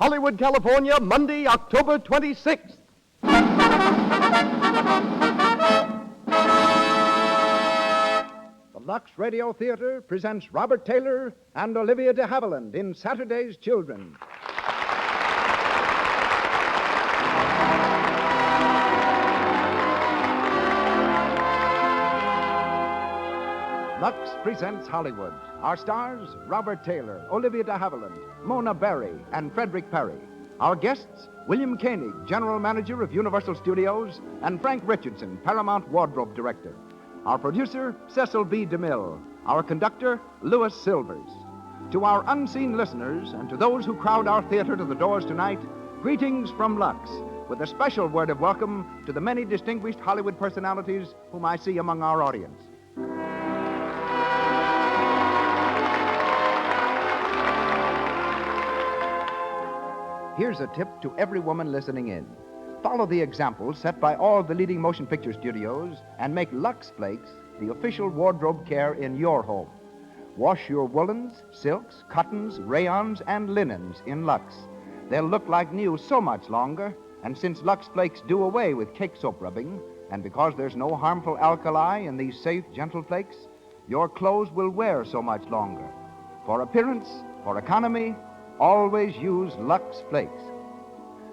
Hollywood, California, Monday, October 26th. The Luxradiotheatre presents Robert Taylor and Olivia de Havilland in Saturday's Children. Lux presents Hollywood. Our stars, Robert Taylor, Olivia de Havilland, Mona Berry, and Frederick Perry. Our guests, William Koenig, General Manager of Universal Studios, and Frank Richardson, Paramount Wardrobe Director. Our producer, Cecil B. DeMille. Our conductor, Louis Silvers. To our unseen listeners and to those who crowd our theater to the doors tonight, greetings from Lux, with a special word of welcome to the many distinguished Hollywood personalities whom I see among our audience. Here's a tip to every woman listening in. Follow the examples set by all the leading motion picture studios and make Lux Flakes the official wardrobe care in your home. Wash your woolens, silks, cottons, rayons, and linens in Lux. They'll look like new so much longer, and since Lux Flakes do away with cake soap rubbing, and because there's no harmful alkali in these safe, gentle flakes, your clothes will wear so much longer. For appearance, for economy, always use Lux Flakes.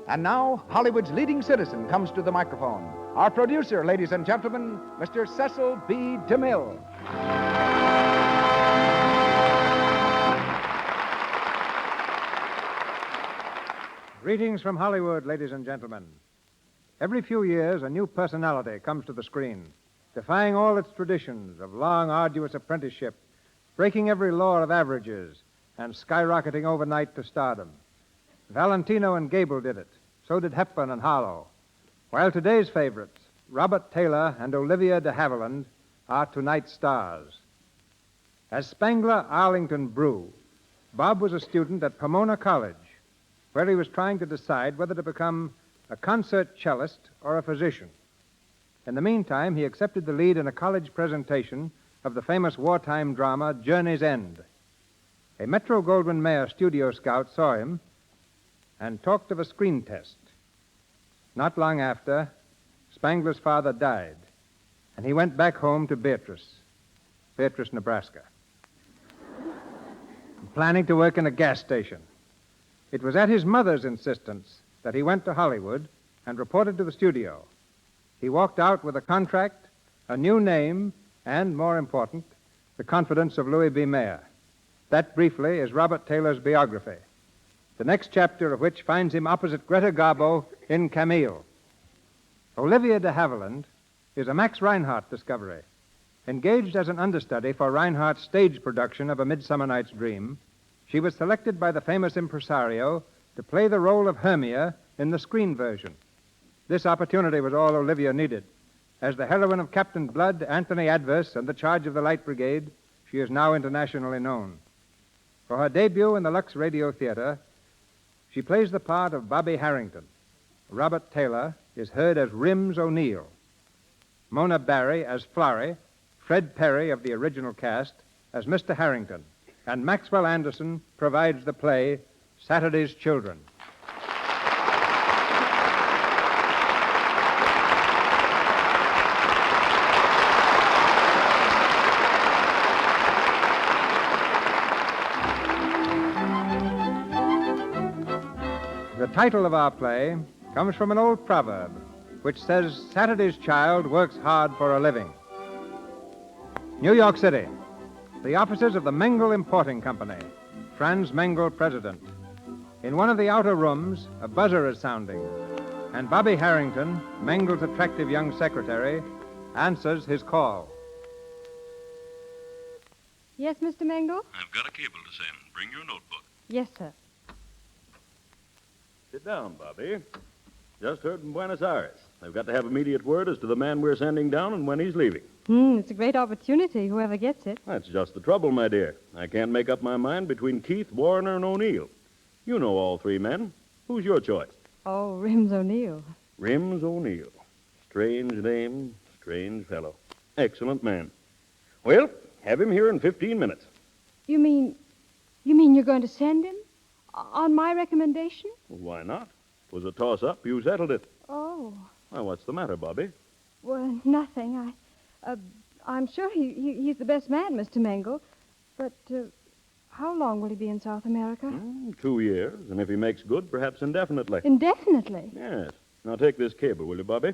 And now, Hollywood's leading citizen comes to the microphone. Our producer, ladies and gentlemen, Mr. Cecil B. DeMille. Greetings from Hollywood, ladies and gentlemen. Every few years, a new personality comes to the screen, defying all its traditions of long, arduous apprenticeship, breaking every law of averages, and skyrocketing overnight to stardom. Valentino and Gable did it. So did Hepburn and Harlow. While today's favorites, Robert Taylor and Olivia de Havilland, are tonight's stars. As Spangler Arlington Brew, Bob was a student at Pomona College, where he was trying to decide whether to become a concert cellist or a physician. In the meantime, he accepted the lead in a college presentation of the famous wartime drama Journey's End. A Metro-Goldwyn-Mayer studio scout saw him and talked of a screen test. Not long after, Spangler's father died, and he went back home to Beatrice, Nebraska, planning to work in a gas station. It was at his mother's insistence that he went to Hollywood and reported to the studio. He walked out with a contract, a new name, and, more important, the confidence of Louis B. Mayer. That, briefly, is Robert Taylor's biography, the next chapter of which finds him opposite Greta Garbo in Camille. Olivia de Havilland is a Max Reinhardt discovery. Engaged as an understudy for Reinhardt's stage production of A Midsummer Night's Dream, she was selected by the famous impresario to play the role of Hermia in the screen version. This opportunity was all Olivia needed. As the heroine of Captain Blood, Anthony Adverse, and The Charge of the Light Brigade, she is now internationally known. For her debut in the Luxradiotheatre, she plays the part of Bobby Harrington. Robert Taylor is heard as Rims O'Neill. Mona Berry as Florrie, Fred Perry of the original cast as Mr. Harrington, and Maxwell Anderson provides the play Saturday's Children. The title of our play comes from an old proverb which says Saturday's child works hard for a living. New York City, the offices of the Mengel Importing Company, Franz Mengel, president. In one of the outer rooms, a buzzer is sounding, and Bobby Harrington, Mengel's attractive young secretary, answers his call. Yes, Mr. Mengel? I've got a cable to send. Bring your notebook. Yes, sir. Sit down, Bobby. Just heard from Buenos Aires. They've got to have immediate word as to the man we're sending down and when he's leaving. It's a great opportunity, whoever gets it. That's just the trouble, my dear. I can't make up my mind between Keith, Warner, and O'Neill. You know all three men. Who's your choice? Oh, Rims O'Neill. Rims O'Neill. Strange name, strange fellow. Excellent man. Well, have him here in 15 minutes. You mean you're going to send him? On my recommendation? Well, why not? It was a toss-up. You settled it. Oh, Well, what's the matter, Bobby? well, nothing. I'm sure he's the best man, Mr. Mangle. But how long will he be in South America? 2 years, and if he makes good, perhaps indefinitely. Indefinitely. Yes. Now take this cable, will you, Bobby?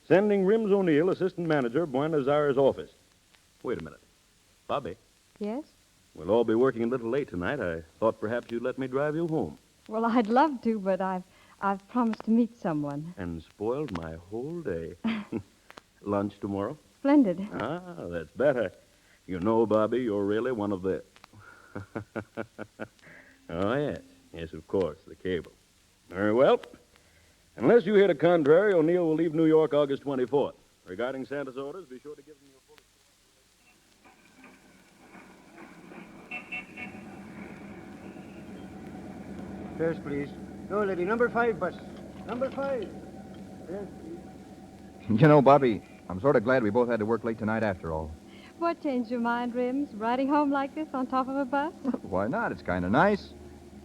Sending Rims O'Neill, assistant manager, Buenos Aires office. Wait a minute. Bobby, Yes? we'll all be working a little late tonight. I thought perhaps you'd let me drive you home. Well, I'd love to, but I've promised to meet someone. And spoiled my whole day. Lunch tomorrow? Splendid. Ah, that's better. You know, Bobby, you're really one of the... Oh, yes. Yes, of course, the cable. Very well. Unless you hear the contrary, O'Neill will leave New York August 24th. Regarding Santa's orders, be sure to give them your full... Fares, please. No, lady. Number 5, bus. Number 5. Fares, please. You know, Bobby, I'm sort of glad we both had to work late tonight after all. What changed your mind, Rims? Riding home like this on top of a bus? Why not? It's kind of nice.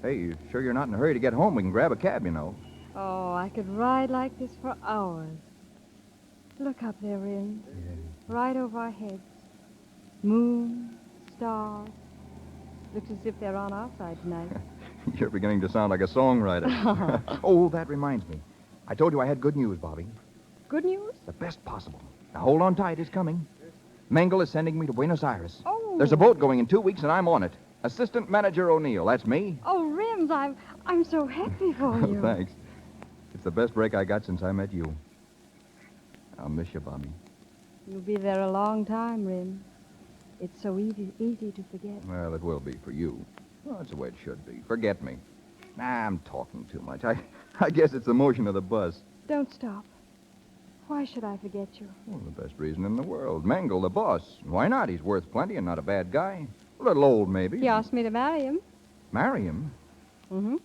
Hey, you sure you're not in a hurry to get home? We can grab a cab, you know. Oh, I could ride like this for hours. Look up there, Rims. Right over our heads. Moon, stars. Looks as if they're on our side tonight. You're beginning to sound like a songwriter. Oh, that reminds me. I told you I had good news, Bobby. Good news? The best possible. Now, hold on tight. It's coming. Mangle is sending me to Buenos Aires. Oh. There's a boat going in 2 weeks, and I'm on it. Assistant Manager O'Neill. That's me. Oh, Rims, I'm so happy for you. Thanks. It's the best break I got since I met you. I'll miss you, Bobby. You'll be there a long time, Rims. It's so easy to forget. Well, it will be for you. Well, that's the way it should be. Forget me. Nah, I'm talking too much. I guess it's the motion of the bus. Don't stop. Why should I forget you? Well, the best reason in the world. Mangle, the boss. Why not? He's worth plenty and not a bad guy. A little old, maybe. He asked me to marry him. Marry him? Mm-hmm.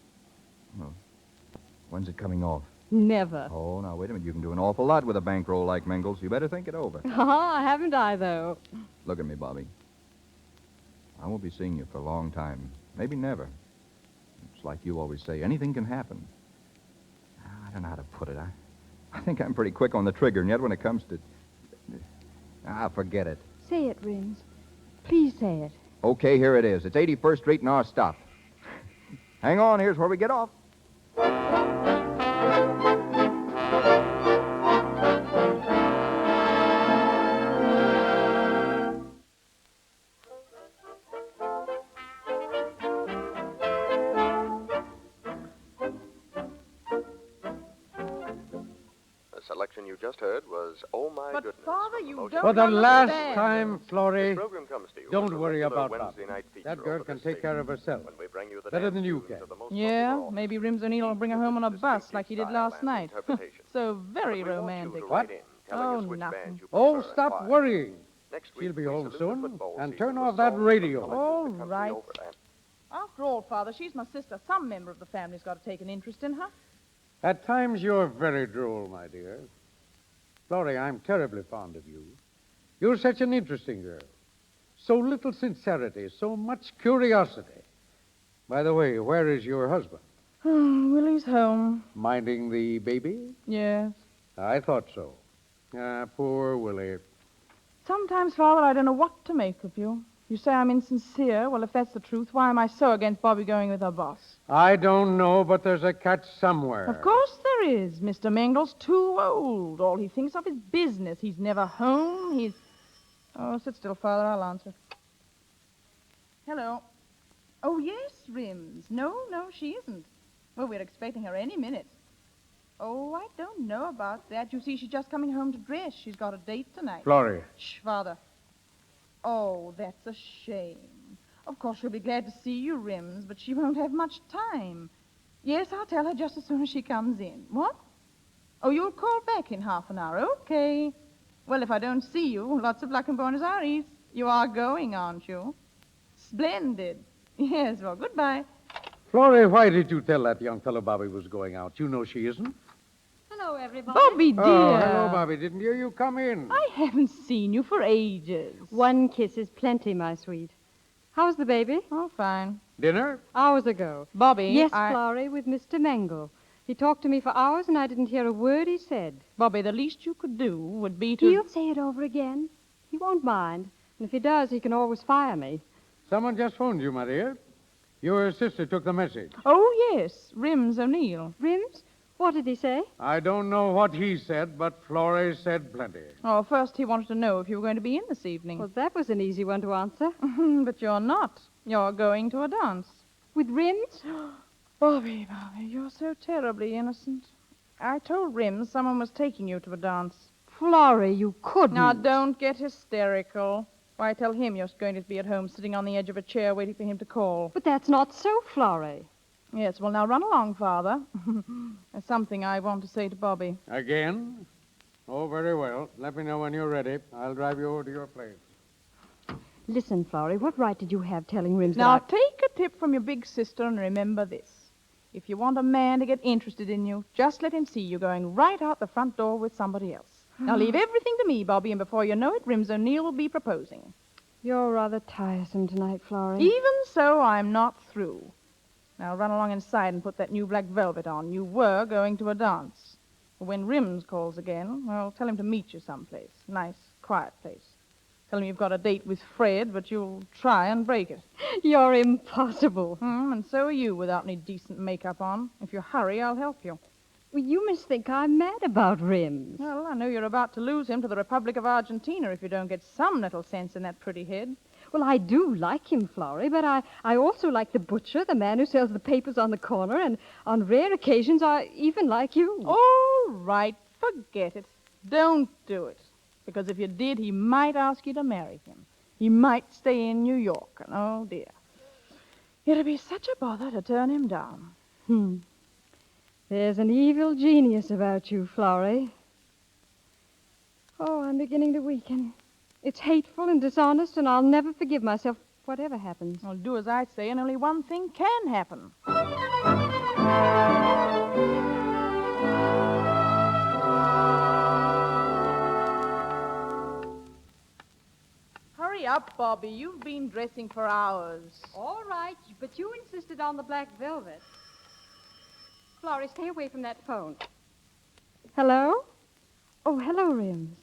When's it coming off? Never. Oh, now, wait a minute. You can do an awful lot with a bankroll like Mangle's. You better think it over. Haven't I, though? Look at me, Bobby. I won't be seeing you for a long time. Maybe never. It's like you always say, anything can happen. I don't know how to put it. I think I'm pretty quick on the trigger, and yet when it comes to... forget it. Say it, Rims. Please say it. Okay, here it is. It's 81st Street, and I'll stop. Hang on, here's where we get off. Selection you just heard was Oh My But, Goodness. Father, from the you motion don't For the last understand. time, Florrie, This program comes to you don't as a worry regular about Wednesday Bob. night feature That girl over can this take care station of herself. when we bring you the Better dance than you tunes can. of the most Yeah, popular maybe Rims O'Neill will bring her home on a bus like he did last distinctive night. style and interpretation. So But very we want you romantic. to What? write in, telling Oh, us which nothing. band you Oh, prefer and stop why. worrying. Next week, She'll be we home salute the soon, football and season turn with off that songs from radio. colleges All the country right. over. And After all, Father, she's my sister. Some member of the family's got to take an interest in her. At times you're very droll, my dear. Florrie, I'm terribly fond of you. You're such an interesting girl. So little sincerity, so much curiosity. By the way, where is your husband? Willie's home. Minding the baby? Yes. I thought so. Poor Willie. Sometimes, Father, I don't know what to make of you. You say I'm insincere. Well, if that's the truth, why am I so against Bobby going with her boss? I don't know, but there's a catch somewhere. Of course there is. Mr. Mangle's too old. All he thinks of is business. He's never home. He's... Oh, sit still, Father. I'll answer. Hello. Oh, yes, Rims. No, she isn't. Well, we're expecting her any minute. Oh, I don't know about that. You see, she's just coming home to dress. She's got a date tonight. Florrie. Shh, Father. Oh, that's a shame. Of course, she'll be glad to see you, Rims, but she won't have much time. Yes, I'll tell her just as soon as she comes in. What? Oh, you'll call back in half an hour. Okay. Well, if I don't see you, lots of luck in Buenos Aires. You are going, aren't you? Splendid. Yes, well, goodbye. Florrie, why did you tell that young fellow Bobby was going out? You know she isn't. Hello, everybody. Bobby, dear. Oh, hello, Bobby. Didn't hear you come in. I haven't seen you for ages. One kiss is plenty, my sweet. How's the baby? Oh, fine. Dinner? Hours ago. Bobby, Yes, Florrie, with Mr. Mangle. He talked to me for hours, and I didn't hear a word he said. Bobby, the least you could do would be to... He'll say it over again. He won't mind. And if he does, he can always fire me. Someone just phoned you, my dear. Your sister took the message. Oh, yes, Rims O'Neill. Rims? What did he say? I don't know what he said, but Florrie said plenty. Oh, first he wanted to know if you were going to be in this evening. Well, that was an easy one to answer. But you're not. You're going to a dance. With Rims? Bobby, you're so terribly innocent. I told Rims someone was taking you to a dance. Florrie, you couldn't. Now, don't get hysterical. Why, tell him you're going to be at home sitting on the edge of a chair waiting for him to call. But that's not so, Florrie. Yes, well, now run along, Father. There's something I want to say to Bobby. Again? Oh, very well. Let me know when you're ready. I'll drive you over to your place. Listen, Florrie, what right did you have telling Rims Now, that take a tip from your big sister and remember this. If you want a man to get interested in you, just let him see you going right out the front door with somebody else. Now, leave everything to me, Bobby, and before you know it, Rims O'Neill will be proposing. You're rather tiresome tonight, Florrie. Even so, I'm not through. Now, run along inside and put that new black velvet on. You were going to a dance. When Rims calls again, well, tell him to meet you someplace. Nice, quiet place. Tell him you've got a date with Fred, but you'll try and break it. You're impossible. And so are you without any decent makeup on. If you hurry, I'll help you. Well, you must think I'm mad about Rims. Well, I know you're about to lose him to the Republic of Argentina if you don't get some little sense in that pretty head. Well, I do like him, Florrie, but I also like the butcher, the man who sells the papers on the corner, and on rare occasions I even like you. All right, forget it. Don't do it. Because if you did, he might ask you to marry him. He might stay in New York, and oh, dear. It'd be such a bother to turn him down. There's an evil genius about you, Florrie. Oh, I'm beginning to weaken. It's hateful and dishonest, and I'll never forgive myself whatever happens. Well, do as I say, and only one thing can happen. Hurry up, Bobby. You've been dressing for hours. All right, but you insisted on the black velvet. Florrie, stay away from that phone. Hello? Oh, hello, Rims.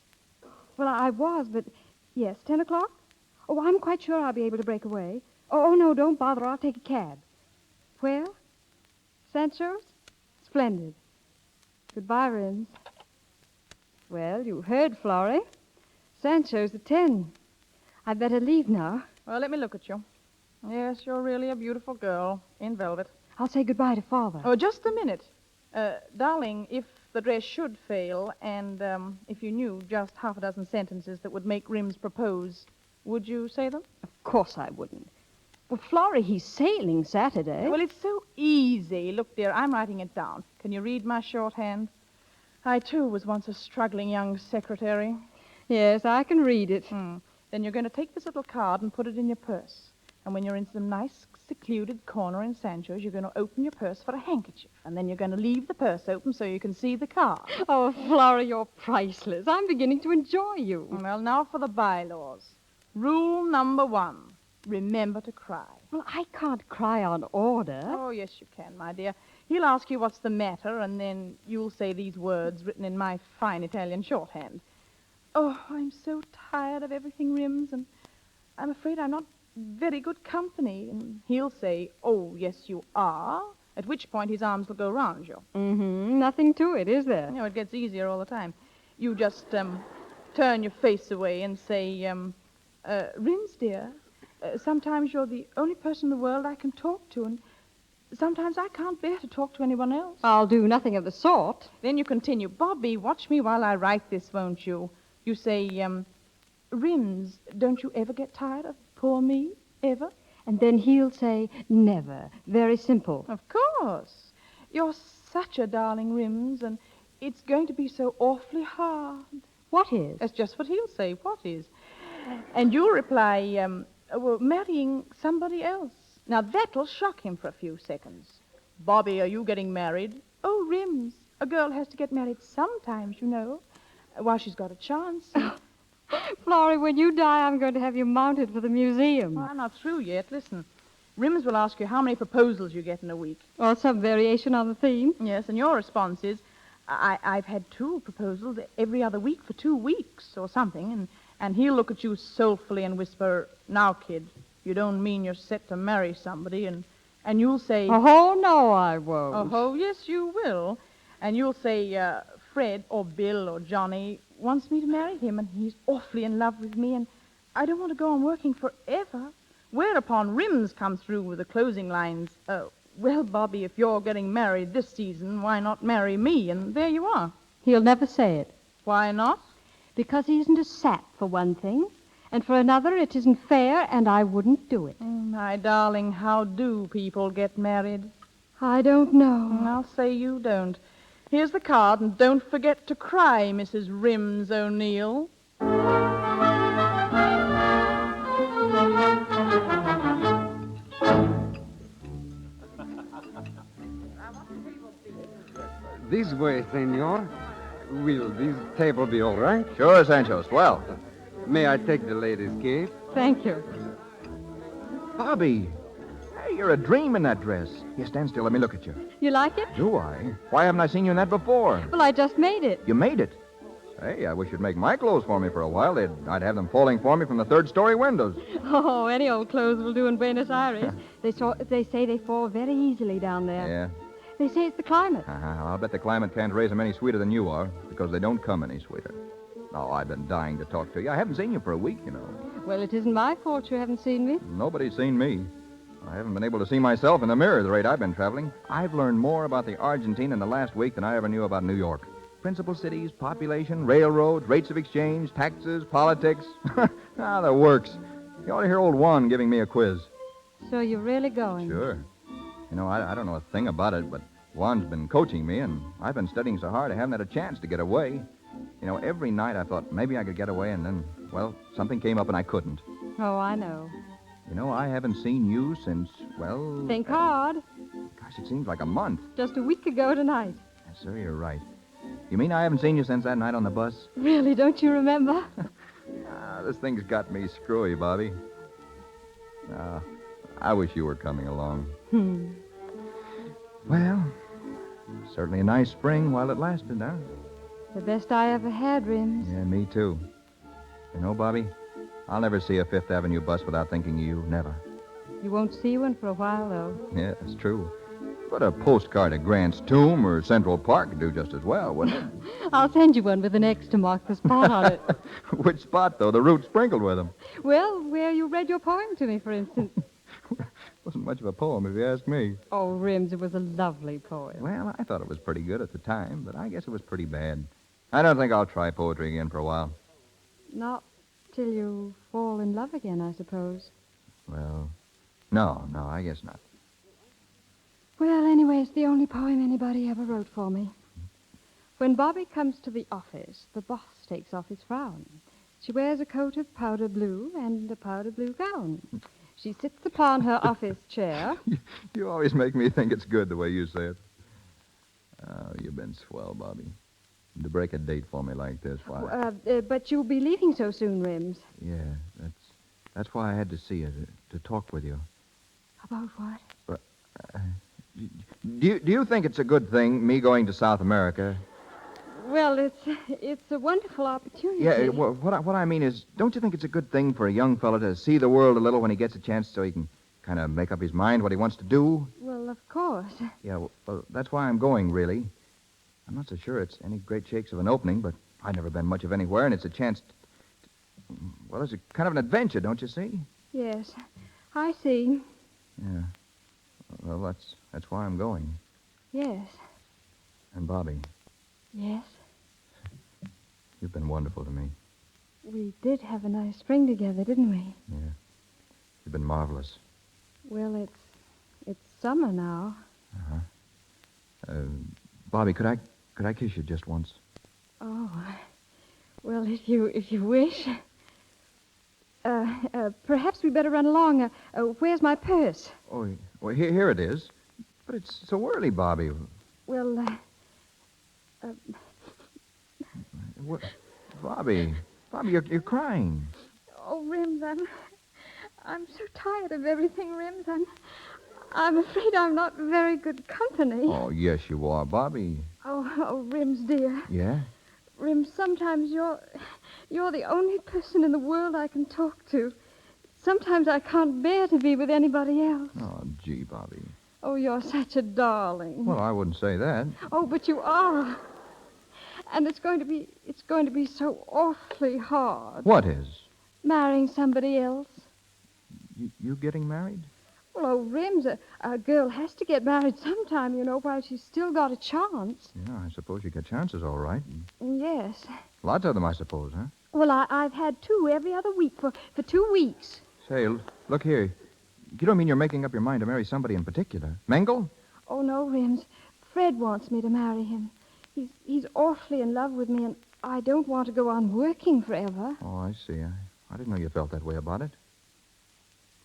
Well, I was, but... Yes, 10 o'clock? Oh, I'm quite sure I'll be able to break away. Oh, no, don't bother. I'll take a cab. Where? Sancho's? Splendid. Goodbye, Rims. Well, you heard, Florrie. Sancho's at 10. I'd better leave now. Well, let me look at you. Yes, you're really a beautiful girl in velvet. I'll say goodbye to Father. Oh, just a minute. Darling, if the dress should fail, and if you knew just half a dozen sentences that would make Rims propose, would you say them? Of course I wouldn't. Well, Florrie, he's sailing Saturday. Well, it's so easy. Look, dear, I'm writing it down. Can you read my shorthand? I, too, was once a struggling young secretary. Yes, I can read it. Then you're going to take this little card and put it in your purse. And when you're in some nice, secluded corner in Sancho's, you're going to open your purse for a handkerchief. And then you're going to leave the purse open so you can see the card. Oh, Flora, you're priceless. I'm beginning to enjoy you. Well, now for the bylaws. Rule number 1. Remember to cry. Well, I can't cry on order. Oh, yes, you can, my dear. He'll ask you what's the matter, and then you'll say these words written in my fine Italian shorthand. Oh, I'm so tired of everything, Rims, and I'm afraid I'm not very good company. And he'll say, oh, yes, you are, at which point his arms will go round you. Nothing to it, is there? You know, it gets easier all the time. You just turn your face away and say, Rims, dear, sometimes you're the only person in the world I can talk to, and sometimes I can't bear to talk to anyone else. I'll do nothing of the sort. Then you continue, Bobby, watch me while I write this, won't you? You say, Rims, don't you ever get tired of poor me, ever? And then he'll say, never. Very simple. Of course. You're such a darling, Rims, and it's going to be so awfully hard. What is? That's just what he'll say. What is? And you'll reply, well, marrying somebody else. Now, that'll shock him for a few seconds. Bobby, are you getting married? Oh, Rims, a girl has to get married sometimes, you know, while she's got a chance. Florrie, when you die, I'm going to have you mounted for the museum. Well, I'm not through yet. Listen, Rims will ask you how many proposals you get in a week. Or some variation on the theme. Yes, and your response is, I've had 2 proposals every other week for 2 weeks or something, and he'll look at you soulfully and whisper, now, kid, you don't mean you're set to marry somebody, and you'll say... Oh, no, I won't. Oh, yes, you will. And you'll say, Fred or Bill or Johnny wants me to marry him, and he's awfully in love with me, and I don't want to go on working forever. Whereupon Rims comes through with the closing lines, well, Bobby, if you're getting married this season, why not marry me? And there you are. He'll never say it. Why not? Because he isn't a sap, for one thing. And for another, it isn't fair, and I wouldn't do it. My darling, how do people get married? I don't know. I'll say you don't. Here's the card, and don't forget to cry, Mrs. Rims O'Neill. This way, senor. Will this table be all right? Sure, Sancho. Swell. May I take the lady's cape? Thank you. Bobby. Hey, you're a dream in that dress. Here, stand still. Let me look at you. You like it? Do I? Why haven't I seen you in that before? Well, I just made it. You made it. Hey, I wish you'd make my clothes for me for a while. I'd have them falling for me from the third-story windows. Oh, any old clothes will do in Buenos Aires. They say they fall very easily down there. Yeah. They say it's the climate. I'll bet the climate can't raise them any sweeter than you are, because they don't come any sweeter. Oh, I've been dying to talk to you. I haven't seen you for a week, you know. Well, it isn't my fault you haven't seen me. Nobody's seen me. I haven't been able to see myself in the mirror at the rate I've been traveling. I've learned more about the Argentine in the last week than I ever knew about New York. Principal cities, population, railroads, rates of exchange, taxes, politics. The works. You ought to hear old Juan giving me a quiz. So you're really going? Sure. You know, I don't know a thing about it, but Juan's been coaching me, and I've been studying so hard I haven't had a chance to get away. You know, every night I thought maybe I could get away, and then, well, something came up and I couldn't. Oh, I know. You know, I haven't seen you since, well... Think hard. Gosh, it seems like a month. Just a week ago tonight. Yes, sir, you're right. You mean I haven't seen you since that night on the bus? Really, don't you remember? This thing's got me screwy, Bobby. I wish you were coming along. Well, certainly a nice spring while it lasted, huh? The best I ever had, Rims. Yeah, me too. You know, Bobby, I'll never see a Fifth Avenue bus without thinking of you. Never. You won't see one for a while, though. Yeah, it's true. But a postcard of Grant's Tomb or Central Park would do just as well, wouldn't it? I'll send you one with an X to mark the spot on it. Which spot, though? The route sprinkled with them. Well, where you read your poem to me, for instance. Wasn't much of a poem, if you ask me. Oh, Rims, it was a lovely poem. Well, I thought it was pretty good at the time, but I guess it was pretty bad. I don't think I'll try poetry again for a while. Not till you fall in love again, I suppose. Well, no, I guess not. Well, anyway, it's the only poem anybody ever wrote for me. When Bobby comes to the office, the boss takes off his frown. She wears a coat of powder blue and a powder blue gown. She sits upon her office chair. You always make me think it's good the way you say it. Oh, you've been swell, Bobby. To break a date for me like this, why? But you'll be leaving so soon, Rims. Yeah, that's why I had to see you, to talk with you. About what? Do you think it's a good thing, me going to South America? Well, it's a wonderful opportunity. Yeah, what I mean is, don't you think it's a good thing for a young fellow to see the world a little when he gets a chance so he can kind of make up his mind what he wants to do? Well, of course. Yeah, well, that's why I'm going, really. I'm not so sure it's any great shakes of an opening, but I've never been much of anywhere, and it's a chance well, it's a kind of an adventure, don't you see? Yes, I see. Yeah. Well, that's why I'm going. Yes. And Bobby, Yes. you've been wonderful to me. We did have a nice spring together, didn't we? Yeah. You've been marvelous. Well, it's summer now. Bobby, could I kiss you just once? Oh. Well, if you wish. Perhaps we better run along. Where's my purse? Oh, well, here it is. But it's so early, Bobby. Well, What? Bobby. Bobby, you're crying. Oh, Rims, I'm so tired of everything, Rims. I'm afraid I'm not very good company. Oh, yes, you are, Bobby. Oh, Rims, dear. Yeah? Rims, sometimes you're the only person in the world I can talk to. Sometimes I can't bear to be with anybody else. Oh, gee, Bobby. Oh, you're such a darling. Well, I wouldn't say that. Oh, but you are. And it's going to be so awfully hard. What is? Marrying somebody else. You getting married? Well, oh, Rims, a girl has to get married sometime, while she's still got a chance. Yeah, I suppose you get chances, all right. Yes. Lots of them, I suppose, huh? Well, I've had 2 every other week for 2 weeks. Say, look here. You don't mean you're making up your mind to marry somebody in particular? Mengel? Oh, no, Rims. Fred wants me to marry him. He's awfully in love with me, and I don't want to go on working forever. Oh, I see. I didn't know you felt that way about it.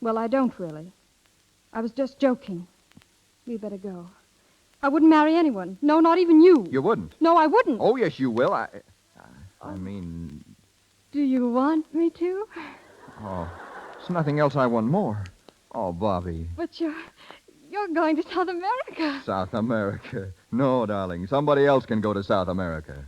Well, I don't really. I was just joking. We better go. I wouldn't marry anyone. No, not even you. You wouldn't? No, I wouldn't. Oh, yes, you will. I mean... Do you want me to? Oh, there's nothing else I want more. Oh, Bobby. But you're going to South America. South America. No, darling. Somebody else can go to South America.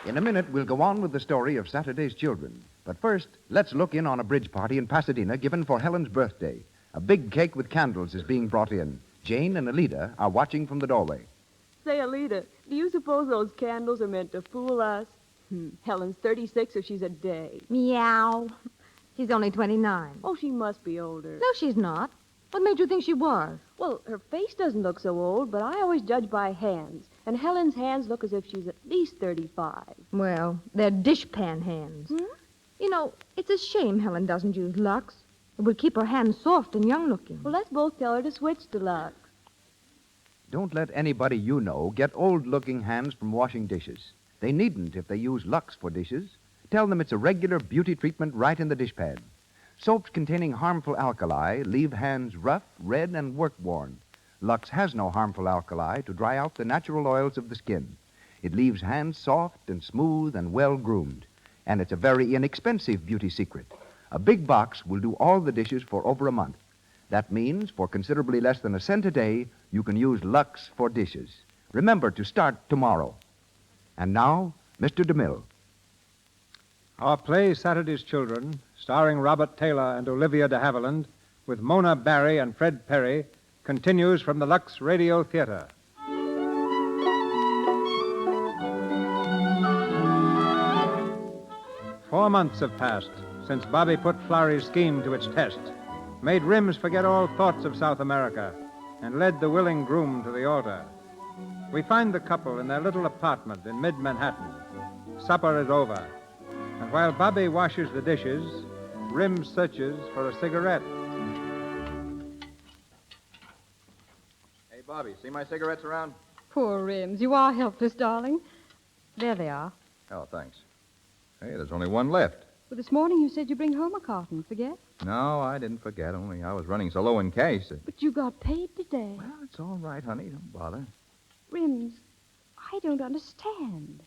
In a minute, we'll go on with the story of Saturday's Children. But first, let's look in on a bridge party in Pasadena given for Helen's birthday. A big cake with candles is being brought in. Jane and Alida are watching from the doorway. Say, Alida, do you suppose those candles are meant to fool us? Helen's 36 if she's a day. Meow. She's only 29. Oh, she must be older. No, she's not. What made you think she was? Well, her face doesn't look so old, but I always judge by hands. And Helen's hands look as if she's at least 35. Well, they're dishpan hands. You know, it's a shame Helen doesn't use Lux. It would keep her hands soft and young-looking. Well, let's both tell her to switch to Lux. Don't let anybody you know get old-looking hands from washing dishes. They needn't if they use Lux for dishes. Tell them it's a regular beauty treatment right in the dishpan. Soaps containing harmful alkali leave hands rough, red, and work-worn. Lux has no harmful alkali to dry out the natural oils of the skin. It leaves hands soft and smooth and well-groomed. And it's a very inexpensive beauty secret. A big box will do all the dishes for over a month. That means for considerably less than a cent a day, you can use Lux for dishes. Remember to start tomorrow. And now, Mr. DeMille. Our play, Saturday's Children, starring Robert Taylor and Olivia de Havilland, with Mona Barry and Fred Perry, continues from the Luxradiotheatre. 4 months have passed since Bobby put Florrie's scheme to its test, made Rims forget all thoughts of South America, and led the willing groom to the altar. We find the couple in their little apartment in mid-Manhattan. Supper is over, and while Bobby washes the dishes, Rims searches for a cigarette. Hey, Bobby, see my cigarettes around? Poor Rims. You are helpless, darling. There they are. Oh, thanks. Hey, there's only one left. Well, this morning you said you'd bring home a carton. Forget? No, I didn't forget, only I was running so low in cash that... But you got paid today. Well, it's all right, honey. Don't bother. Rims, I don't understand.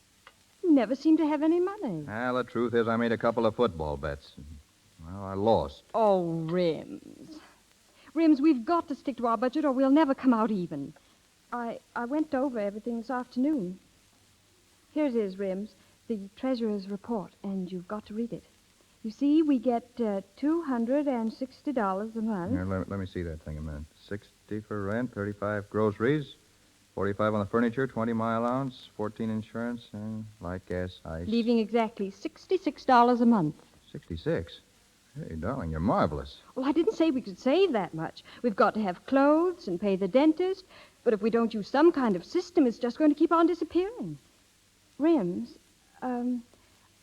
You never seem to have any money. Well, the truth is I made a couple of football bets. Well, I lost. Oh, Rims. Rims, we've got to stick to our budget or we'll never come out even. I went over everything this afternoon. Here it is, Rims, the treasurer's report, and you've got to read it. You see, we get $260 a month. Here, let me see that thing a minute. 60 for rent, 35 groceries, 45 on the furniture, 20 my allowance, 14 insurance, and light, gas, ice. Leaving exactly $66 a month. 66? Hey, darling, you're marvelous. Well, I didn't say we could save that much. We've got to have clothes and pay the dentist. But if we don't use some kind of system, it's just going to keep on disappearing. Rims, I'm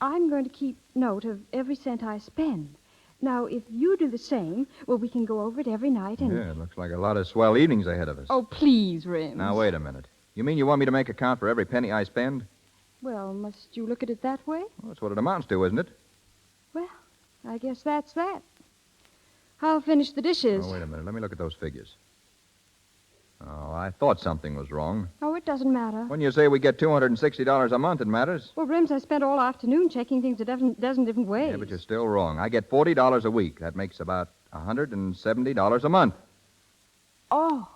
going to keep note of every cent I spend. Now, if you do the same, well, we can go over it every night and... Yeah, it looks like a lot of swell evenings ahead of us. Oh, please, Rims. Now, wait a minute. You mean you want me to make a count for every penny I spend? Well, must you look at it that way? Well, that's what it amounts to, isn't it? Well, I guess that's that. I'll finish the dishes. Oh, wait a minute. Let me look at those figures. Oh, I thought something was wrong. Oh, it doesn't matter. When you say we get $260 a month, it matters. Well, Rims, I spent all afternoon checking things a dozen different ways. Yeah, but you're still wrong. I get $40 a week. That makes about $170 a month. Oh.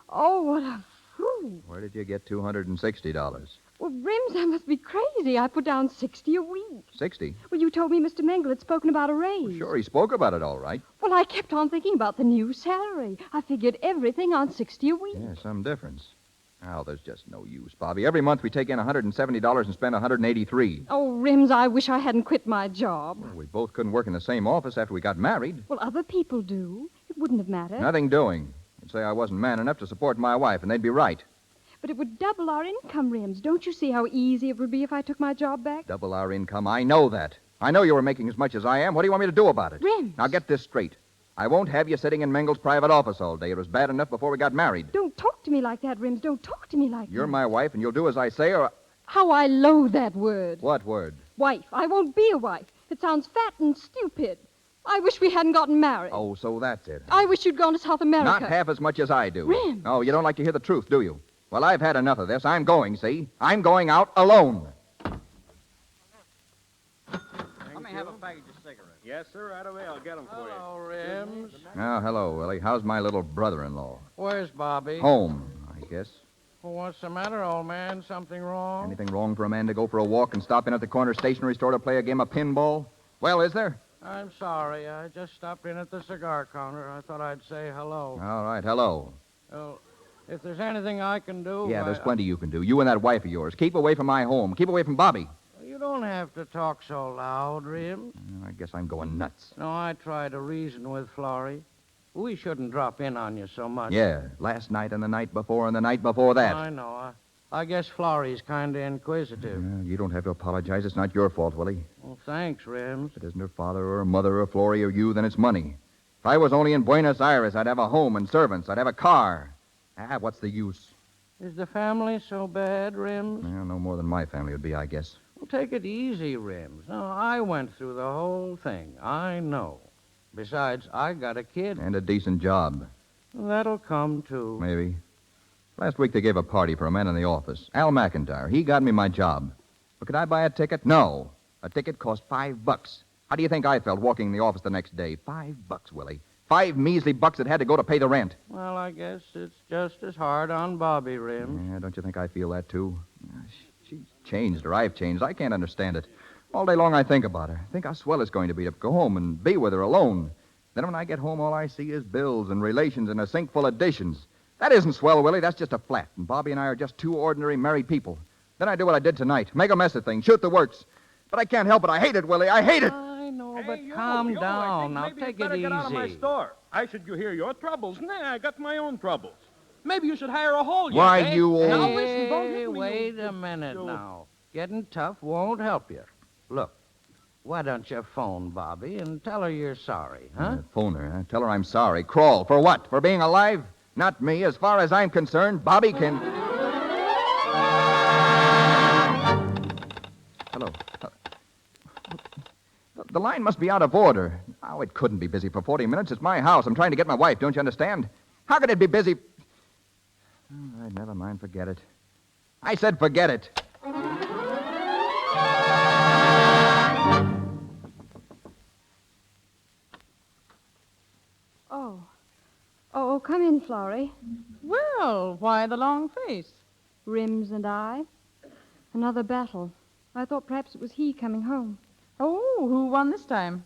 Oh, what a fool. Where did you get $260? Well, Rims, I must be crazy. I put down 60 a week. 60? Well, you told me Mr. Mengel had spoken about a raise. Sure, he spoke about it all right. Well, I kept on thinking about the new salary. I figured everything on 60 a week. Yeah, some difference. Oh, there's just no use, Bobby. Every month we take in $170 and spend $183. Oh, Rims, I wish I hadn't quit my job. Well, we both couldn't work in the same office after we got married. Well, other people do. It wouldn't have mattered. Nothing doing. I'd say I wasn't man enough to support my wife, and they'd be right. But it would double our income, Rims. Don't you see how easy it would be if I took my job back? Double our income. I know that. I know you were making as much as I am. What do you want me to do about it? Rims. Now, get this straight. I won't have you sitting in Mengel's private office all day. It was bad enough before we got married. Don't talk to me like that, Rims. Don't talk to me like that. You're my wife, and you'll do as I say, or... How I loathe that word. What word? Wife. I won't be a wife. It sounds fat and stupid. I wish we hadn't gotten married. Oh, so that's it. I wish you'd gone to South America. Not half as much as I do. Rims. Oh, you don't like to hear the truth, do you? Well, I've had enough of this. I'm going, see? I'm going out alone. Let me have a package of cigarettes. Yes, sir. Right away. I'll get them for you. Hello, Rims. Oh, hello, Willie. How's my little brother-in-law? Where's Bobby? Home, I guess. Well, what's the matter, old man? Something wrong? Anything wrong for a man to go for a walk and stop in at the corner stationery store to play a game of pinball? Well, is there? I'm sorry. I just stopped in at the cigar counter. I thought I'd say hello. All right, hello. Well, if there's anything I can do... Yeah, there's plenty you can do. You and that wife of yours. Keep away from my home. Keep away from Bobby. You don't have to talk so loud, Rims. I guess I'm going nuts. No, I try to reason with Florrie. We shouldn't drop in on you so much. Yeah, last night and the night before and the night before that. I know. I guess Florrie's kind of inquisitive. You don't have to apologize. It's not your fault, Willie. Well, thanks, Rims. If it isn't her father or her mother or Florrie or you, then it's money. If I was only in Buenos Aires, I'd have a home and servants. I'd have a car. What's the use? Is the family so bad, Rims? Well, no more than my family would be, I guess. Well, take it easy, Rims. No, I went through the whole thing. I know. Besides, I got a kid. And a decent job. That'll come, too. Maybe. Last week they gave a party for a man in the office. Al McIntyre. He got me my job. But could I buy a ticket? No. A ticket cost $5. How do you think I felt walking in the office the next day? $5, Willie. 5 measly bucks that had to go to pay the rent. Well, I guess it's just as hard on Bobby, Rims. Yeah, don't you think I feel that, too? She's changed, or I've changed. I can't understand it. All day long I think about her. Think how swell it's going to be to go home and be with her alone. Then when I get home, all I see is bills and relations and a sink full of dishes. That isn't swell, Willie. That's just a flat. And Bobby and I are just two ordinary married people. Then I do what I did tonight. Make a mess of things. Shoot the works. But I can't help it. I hate it, Willie. I hate it. I know, Hey, but you, calm down. Now, I think maybe take you it better easy. get out of my store. I should you hear your troubles. Nah, I got my own troubles. Maybe you should hire a hall. Why, eh? you old... Now, listen, don't hit Hey, me, wait you- a minute you- now. Getting tough won't help you. Look, why don't you phone Bobby and tell her you're sorry, huh? Phone her, huh? Tell her I'm sorry. Crawl. For what? For being alive? Not me. As far as I'm concerned, Bobby can... Hello. The line must be out of order. Oh, it couldn't be busy for 40 minutes. It's my house. I'm trying to get my wife. Don't you understand? How could it be busy? All right, never mind. Forget it. I said forget it. Oh, come in, Florrie. Well, why the long face? Rims and I. Another battle. I thought perhaps it was he coming home. Oh, who won this time?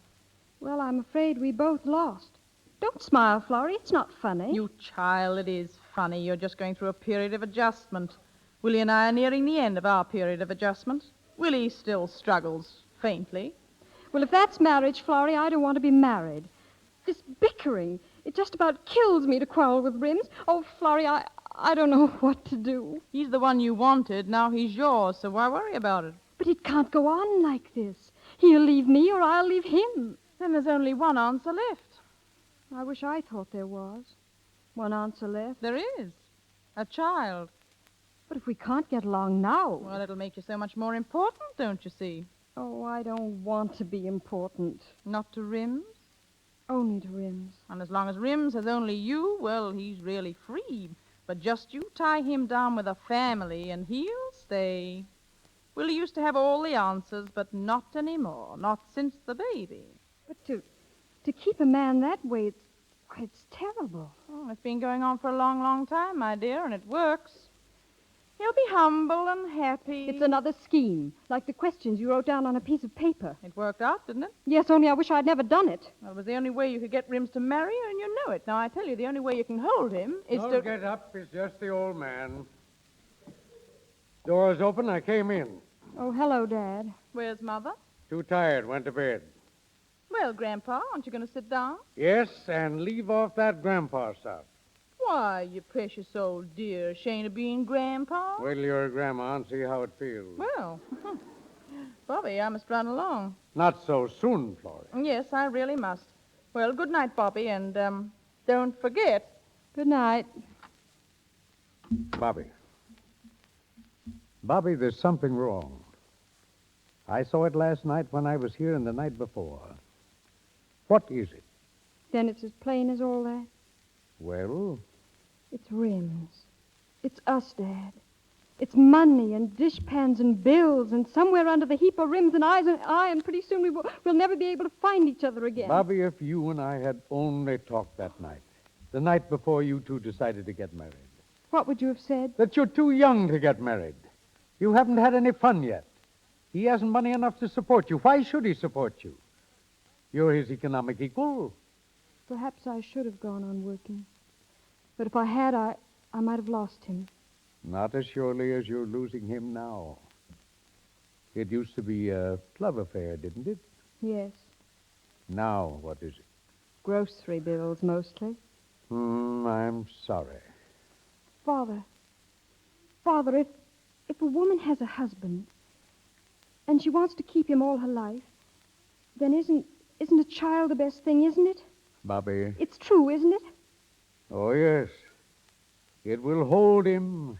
Well, I'm afraid we both lost. Don't smile, Florrie. It's not funny. You child, it is funny. You're just going through a period of adjustment. Willie and I are nearing the end of our period of adjustment. Willie still struggles faintly. Well, if that's marriage, Florrie, I don't want to be married. This bickering, it just about kills me to quarrel with Rims. Oh, Florrie, I don't know what to do. He's the one you wanted. Now he's yours, so why worry about it? But it can't go on like this. He'll leave me or I'll leave him. Then there's only one answer left. I wish I thought there was. One answer left. There is. A child. But if we can't get along now... Well, it'll make you so much more important, don't you see? Oh, I don't want to be important. Not to Rims? Only to Rims. And as long as Rims has only you, well, he's really free. But just you tie him down with a family and he'll stay. Willie used to have all the answers, but not anymore. Not since the baby. But to keep a man that way, it's terrible. Oh, it's been going on for a long, long time, my dear, and it works. He'll be humble and happy. It's another scheme, like the questions you wrote down on a piece of paper. It worked out, didn't it? Yes, only I wish I'd never done it. Well, it was the only way you could get Rims to marry you, and you know it. Now, I tell you, the only way you can hold him is Don't to... get up. It's just the old man. Door's open. I came in. Oh, hello, Dad. Where's Mother? Too tired. Went to bed. Well, Grandpa, aren't you going to sit down? Yes, and leave off that grandpa stuff. Why, you precious old dear, ashamed of being Grandpa? Wait till you're a grandma and see how it feels. Well, Bobby, I must run along. Not so soon, Florrie. Yes, I really must. Well, good night, Bobby, and don't forget. Good night. Bobby. Bobby, there's something wrong. I saw it last night when I was here and the night before. What is it? Then it's as plain as all that. Well, It's Rims. It's us, Dad. It's money and dishpans and bills, and somewhere under the heap are Rims and I, and pretty soon we'll never be able to find each other again. Bobby, if you and I had only talked that night, the night before you two decided to get married, What would you have said? that you're too young to get married. You haven't had any fun yet. He hasn't money enough to support you. Why should he support you? You're his economic equal. Perhaps I should have gone on working. But if I had, I might have lost him. Not as surely as you're losing him now. It used to be a love affair, didn't it? Yes. Now, what is it? Grocery bills, mostly. I'm sorry. Father, if a woman has a husband and she wants to keep him all her life, then isn't a child the best thing, isn't it? Bobby. It's true, isn't it? Oh, yes. It will hold him.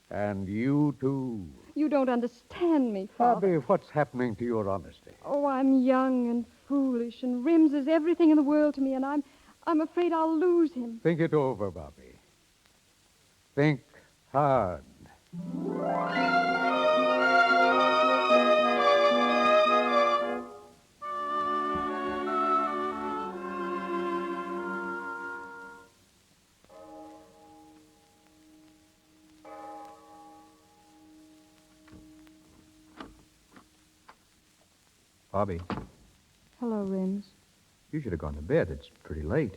And you, too. You don't understand me, Father. Bobby, what's happening to your honesty? Oh, I'm young and foolish, and Rims is everything in the world to me, and I'm afraid I'll lose him. Think it over, Bobby. Think hard. Bobby, Hello, Rims. you should have gone to bed. It's pretty late.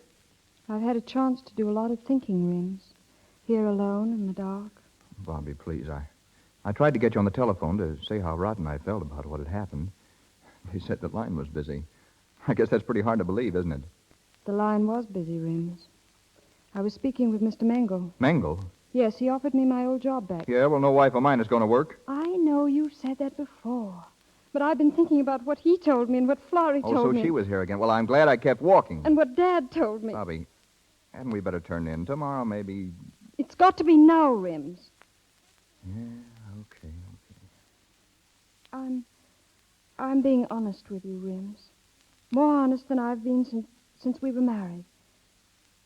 I've had a chance to do a lot of thinking, Rims. Here alone in the dark. Bobby, please, I tried to get you on the telephone to say how rotten I felt about what had happened. They said the line was busy. I guess that's pretty hard to believe, isn't it? The line was busy, Rims. I was speaking with Mr. Mengel. Mengel? Yes, he offered me my old job back. Yeah, well, no wife of mine is going to work. I know you've said that before. But I've been thinking about what he told me and what Florrie Oh, told so me. she was here again. Well, I'm glad I kept walking. And what Dad told me. Bobby, hadn't we better turn in? Tomorrow, maybe... It's got to be now, Rims. Yeah, okay. I'm being honest with you, Rims. More honest than I've been since we were married.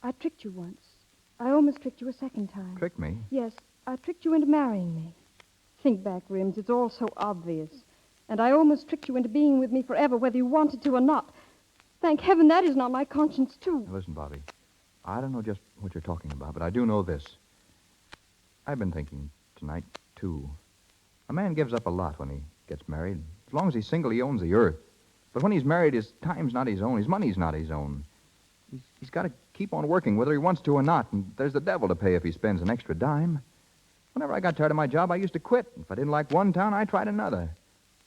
I tricked you once. I almost tricked you a second time. Tricked me? Yes, I tricked you into marrying me. Think back, Rims. It's all so obvious. And I almost tricked you into being with me forever, whether you wanted to or not. Thank heaven that isn't on my conscience, too. Now, listen, Bobby. I don't know just what you're talking about, but I do know this. I've been thinking tonight, too. A man gives up a lot when he gets married. As long as he's single, he owns the earth. But when he's married, his time's not his own. His money's not his own. He's got to keep on working, whether he wants to or not. And there's the devil to pay if he spends an extra dime. Whenever I got tired of my job, I used to quit. If I didn't like one town, I tried another.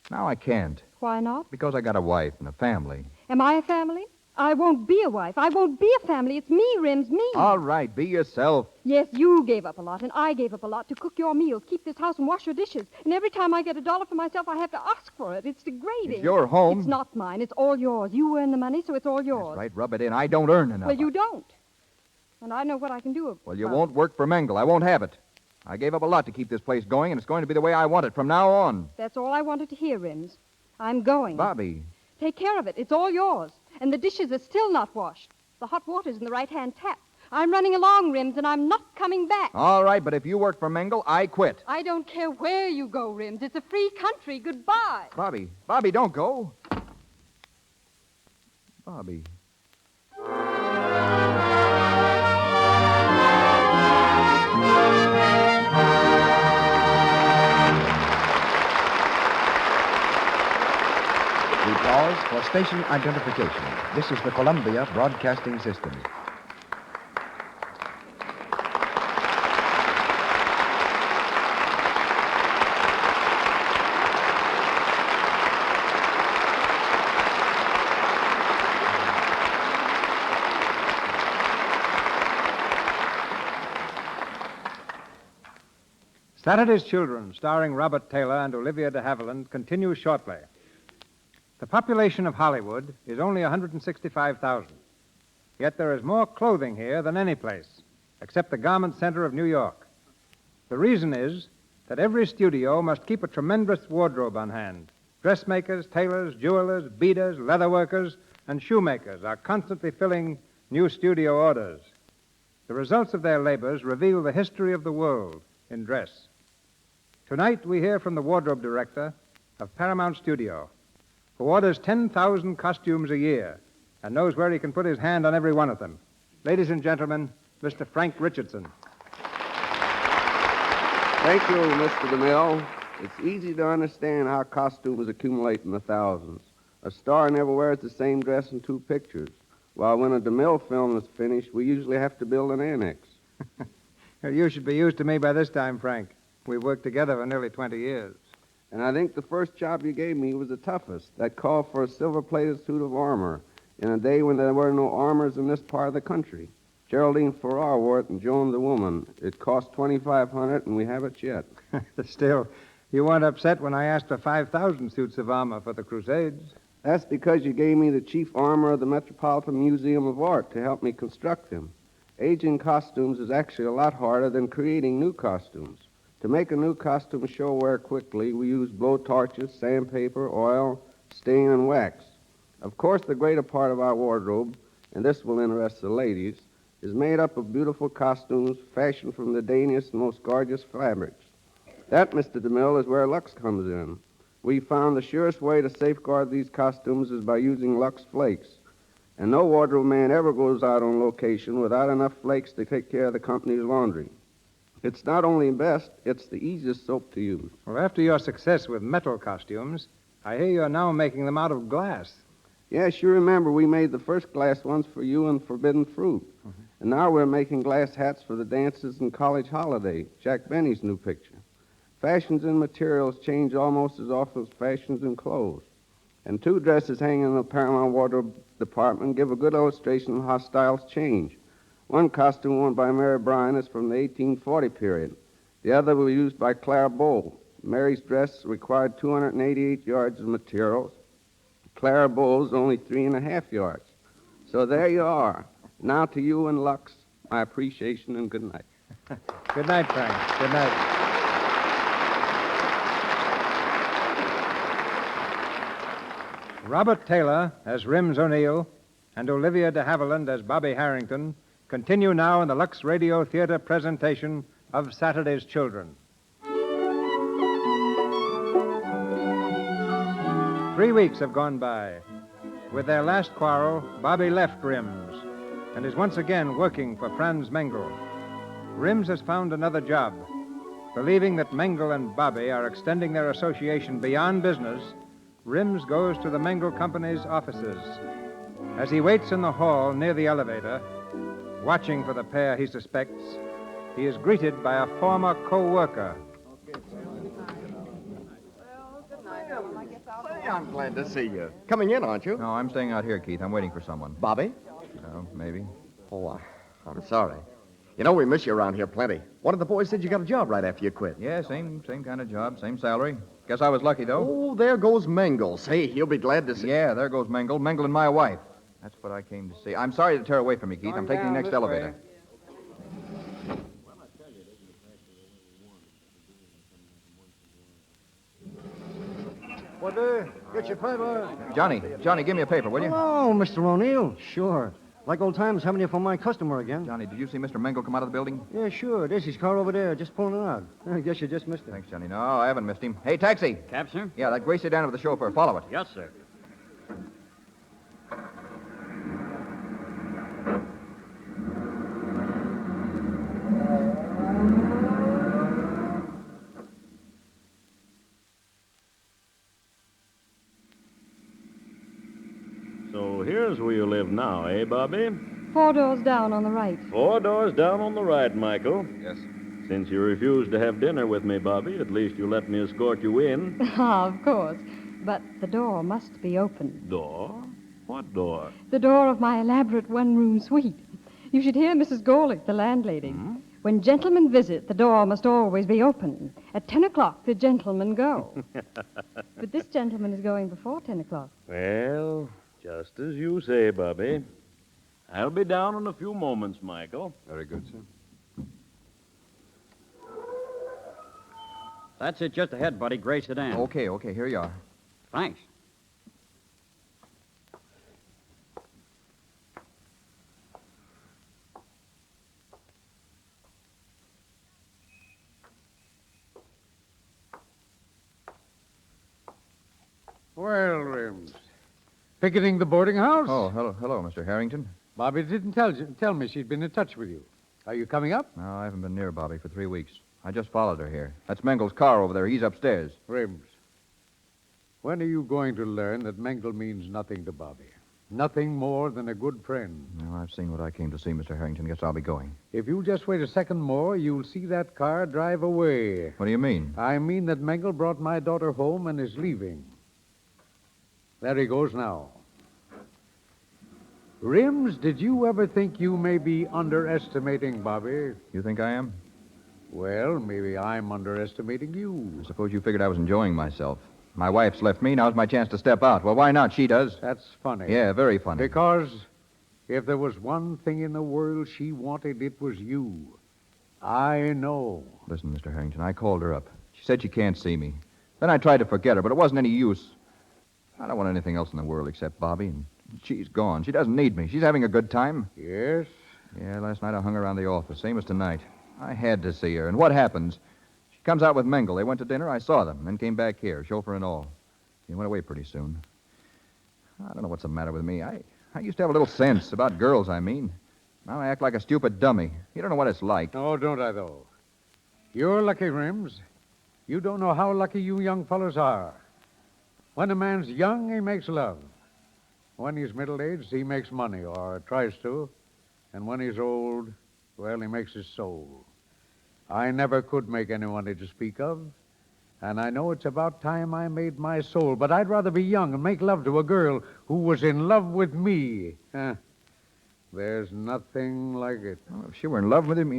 Now I can't. Why not? Because I got a wife and a family. Am I a family? I won't be a wife. I won't be a family. It's me, Rims, me. All right, be yourself. Yes, you gave up a lot, and I gave up a lot to cook your meals, keep this house, and wash your dishes. And every time I get $1 for myself, I have to ask for it. It's degrading. It's your home. It's not mine. It's all yours. You earn the money, so it's all yours. That's right. Rub it in. I don't earn enough. Well, you don't. And I know what I can do about it. Well, you won't work for Mengel. I won't have it. I gave up a lot to keep this place going, and it's going to be the way I want it from now on. That's all I wanted to hear, Rims. I'm going. Bobby. Take care of it. It's all yours. And the dishes are still not washed. The hot water's in the right-hand tap. I'm running along, Rims, and I'm not coming back. All right, but if you work for Mengel, I quit. I don't care where you go, Rims. It's a free country. Goodbye. Bobby, don't go. Bobby. We pause for station identification. This is the Columbia Broadcasting System. Saturday's Children, starring Robert Taylor and Olivia de Havilland, continues shortly. The population of Hollywood is only 165,000. Yet there is more clothing here than any place, except the garment center of New York. The reason is that every studio must keep a tremendous wardrobe on hand. Dressmakers, tailors, jewelers, beaders, leatherworkers, and shoemakers are constantly filling new studio orders. The results of their labors reveal the history of the world in dress. Tonight, we hear from the wardrobe director of Paramount Studio, who orders 10,000 costumes a year and knows where he can put his hand on every one of them. Ladies and gentlemen, Mr. Frank Richardson. Thank you, Mr. DeMille. It's easy to understand how costumes accumulate in the thousands. A star never wears the same dress in two pictures, while when a DeMille film is finished, we usually have to build an annex. You should be used to me by this time, Frank. We've worked together for nearly 20 years. And I think the first job you gave me was the toughest. That called for a silver-plated suit of armor in a day when there were no armors in this part of the country. Geraldine Farrar wore it and Joan the woman. It cost $2,500, and we have it yet. Still, you weren't upset when I asked for 5,000 suits of armor for the Crusades. That's because you gave me the chief armor of the Metropolitan Museum of Art to help me construct them. Aging costumes is actually a lot harder than creating new costumes. To make a new costume show wear quickly, we use blow torches, sandpaper, oil, stain, and wax. Of course, the greater part of our wardrobe, and this will interest the ladies, is made up of beautiful costumes fashioned from the daintiest and most gorgeous fabrics. That, Mr. DeMille, is where Lux comes in. We found the surest way to safeguard these costumes is by using Lux Flakes. And no wardrobe man ever goes out on location without enough flakes to take care of the company's laundry. It's not only best, it's the easiest soap to use. Well, after your success with metal costumes, I hear you're now making them out of glass. Yes, you remember we made the first glass ones for you and Forbidden Fruit. Mm-hmm. And now we're making glass hats for the dances and college holiday, Jack Benny's new picture. Fashions in materials change almost as often as fashions in clothes. And two dresses hanging in the Paramount Wardrobe Department give a good illustration of how styles change. One costume worn by Mary Bryan is from the 1840 period. The other was used by Clara Bow. Mary's dress required 288 yards of materials. Clara Bow's only 3.5 yards. So there you are. Now to you and Lux, my appreciation and good night. Good night, Frank. Good night. Robert Taylor as Rims O'Neill and Olivia de Havilland as Bobby Harrington continue now in the Luxradiotheatre presentation of Saturday's Children. 3 weeks have gone by. With their last quarrel, Bobby left Rims and is once again working for Franz Mengel. Rims has found another job. Believing that Mengel and Bobby are extending their association beyond business, Rims goes to the Mengel Company's offices. As he waits in the hall near the elevator, watching for the pair he suspects, he is greeted by a former co-worker. Say, I'm glad to see you. Coming in, aren't you? No, I'm staying out here, Keith. I'm waiting for someone. Bobby? No, maybe. Oh, I'm sorry. You know, we miss you around here plenty. One of the boys said you got a job right after you quit. Yeah, same kind of job, same salary. Guess I was lucky, though. Oh, there goes Mengel. Say, he'll be glad to see... Yeah, there goes Mengel. Mengel and my wife. That's what I came to see. I'm sorry to tear away from you, Keith. I'm taking the next elevator. What, get your paper. Johnny, give me a paper, will you? Hello, Mr. O'Neill. Sure. Like old times having you for my customer again. Johnny, did you see Mr. Mengel come out of the building? Yeah, sure. There's his car over there, just pulling it out. I guess you just missed it. Thanks, Johnny. No, I haven't missed him. Hey, taxi. Cab, sir? Yeah, that gray sedan with the chauffeur. Follow it. Yes, sir. So here's where you live now, eh, Bobby? 4 doors down on the right. 4 doors down on the right, Michael. Yes. Since you refused to have dinner with me, Bobby, at least you let me escort you in. Ah, of course. But the door must be open. Door? What door? The door of my elaborate one-room suite. You should hear Mrs. Gorlick, the landlady. When gentlemen visit, the door must always be open. At 10 o'clock, the gentlemen go. But this gentleman is going before 10 o'clock. Well, just as you say, Bobby. I'll be down in a few moments, Michael. Very good, sir. That's it just ahead, buddy. Gray sedan. Okay, here you are. Thanks. Well, Rims. Picketing the boarding house? Oh, hello, Mr. Harrington. Bobby didn't tell me she'd been in touch with you. Are you coming up? No, I haven't been near Bobby for 3 weeks. I just followed her here. That's Mengel's car over there. He's upstairs. Rims, when are you going to learn that Mengel means nothing to Bobby? Nothing more than a good friend. Well, I've seen what I came to see, Mr. Harrington. Guess I'll be going. If you just wait a second more, you'll see that car drive away. What do you mean? I mean that Mengel brought my daughter home and is leaving. There he goes now. Rims, did you ever think you may be underestimating Bobby? You think I am? Well, maybe I'm underestimating you. I suppose you figured I was enjoying myself. My wife's left me. Now's my chance to step out. Well, why not? She does. That's funny. Yeah, very funny. Because if there was one thing in the world she wanted, it was you. I know. Listen, Mr. Harrington, I called her up. She said she can't see me. Then I tried to forget her, but it wasn't any use. I don't want anything else in the world except Bobby, and she's gone. She doesn't need me. She's having a good time. Yes? Yeah, last night I hung around the office, same as tonight. I had to see her. And what happens? She comes out with Mengel. They went to dinner. I saw them, then came back here, chauffeur and all. He went away pretty soon. I don't know what's the matter with me. I used to have a little sense about girls, I mean. Now I act like a stupid dummy. You don't know what it's like. Oh, don't I, though? You're lucky, Rims. You don't know how lucky you young fellows are. When a man's young, he makes love. When he's middle-aged, he makes money, or tries to. And when he's old, well, he makes his soul. I never could make anyone to speak of, and I know it's about time I made my soul, but I'd rather be young and make love to a girl who was in love with me. There's nothing like it. Well, if she were in love with him,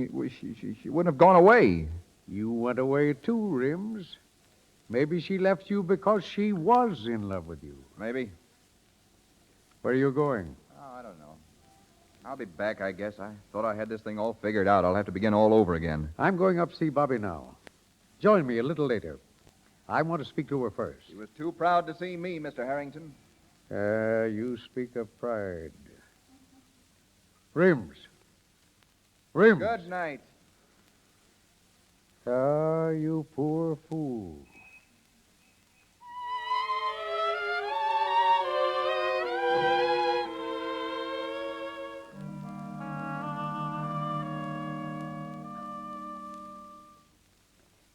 she wouldn't have gone away. You went away too, Rims. Maybe she left you because she was in love with you. Maybe. Where are you going? Oh, I don't know. I'll be back, I guess. I thought I had this thing all figured out. I'll have to begin all over again. I'm going up to see Bobby now. Join me a little later. I want to speak to her first. She was too proud to see me, Mr. Harrington. You speak of pride. Rims. Rims. Good night. Ah, you poor fool.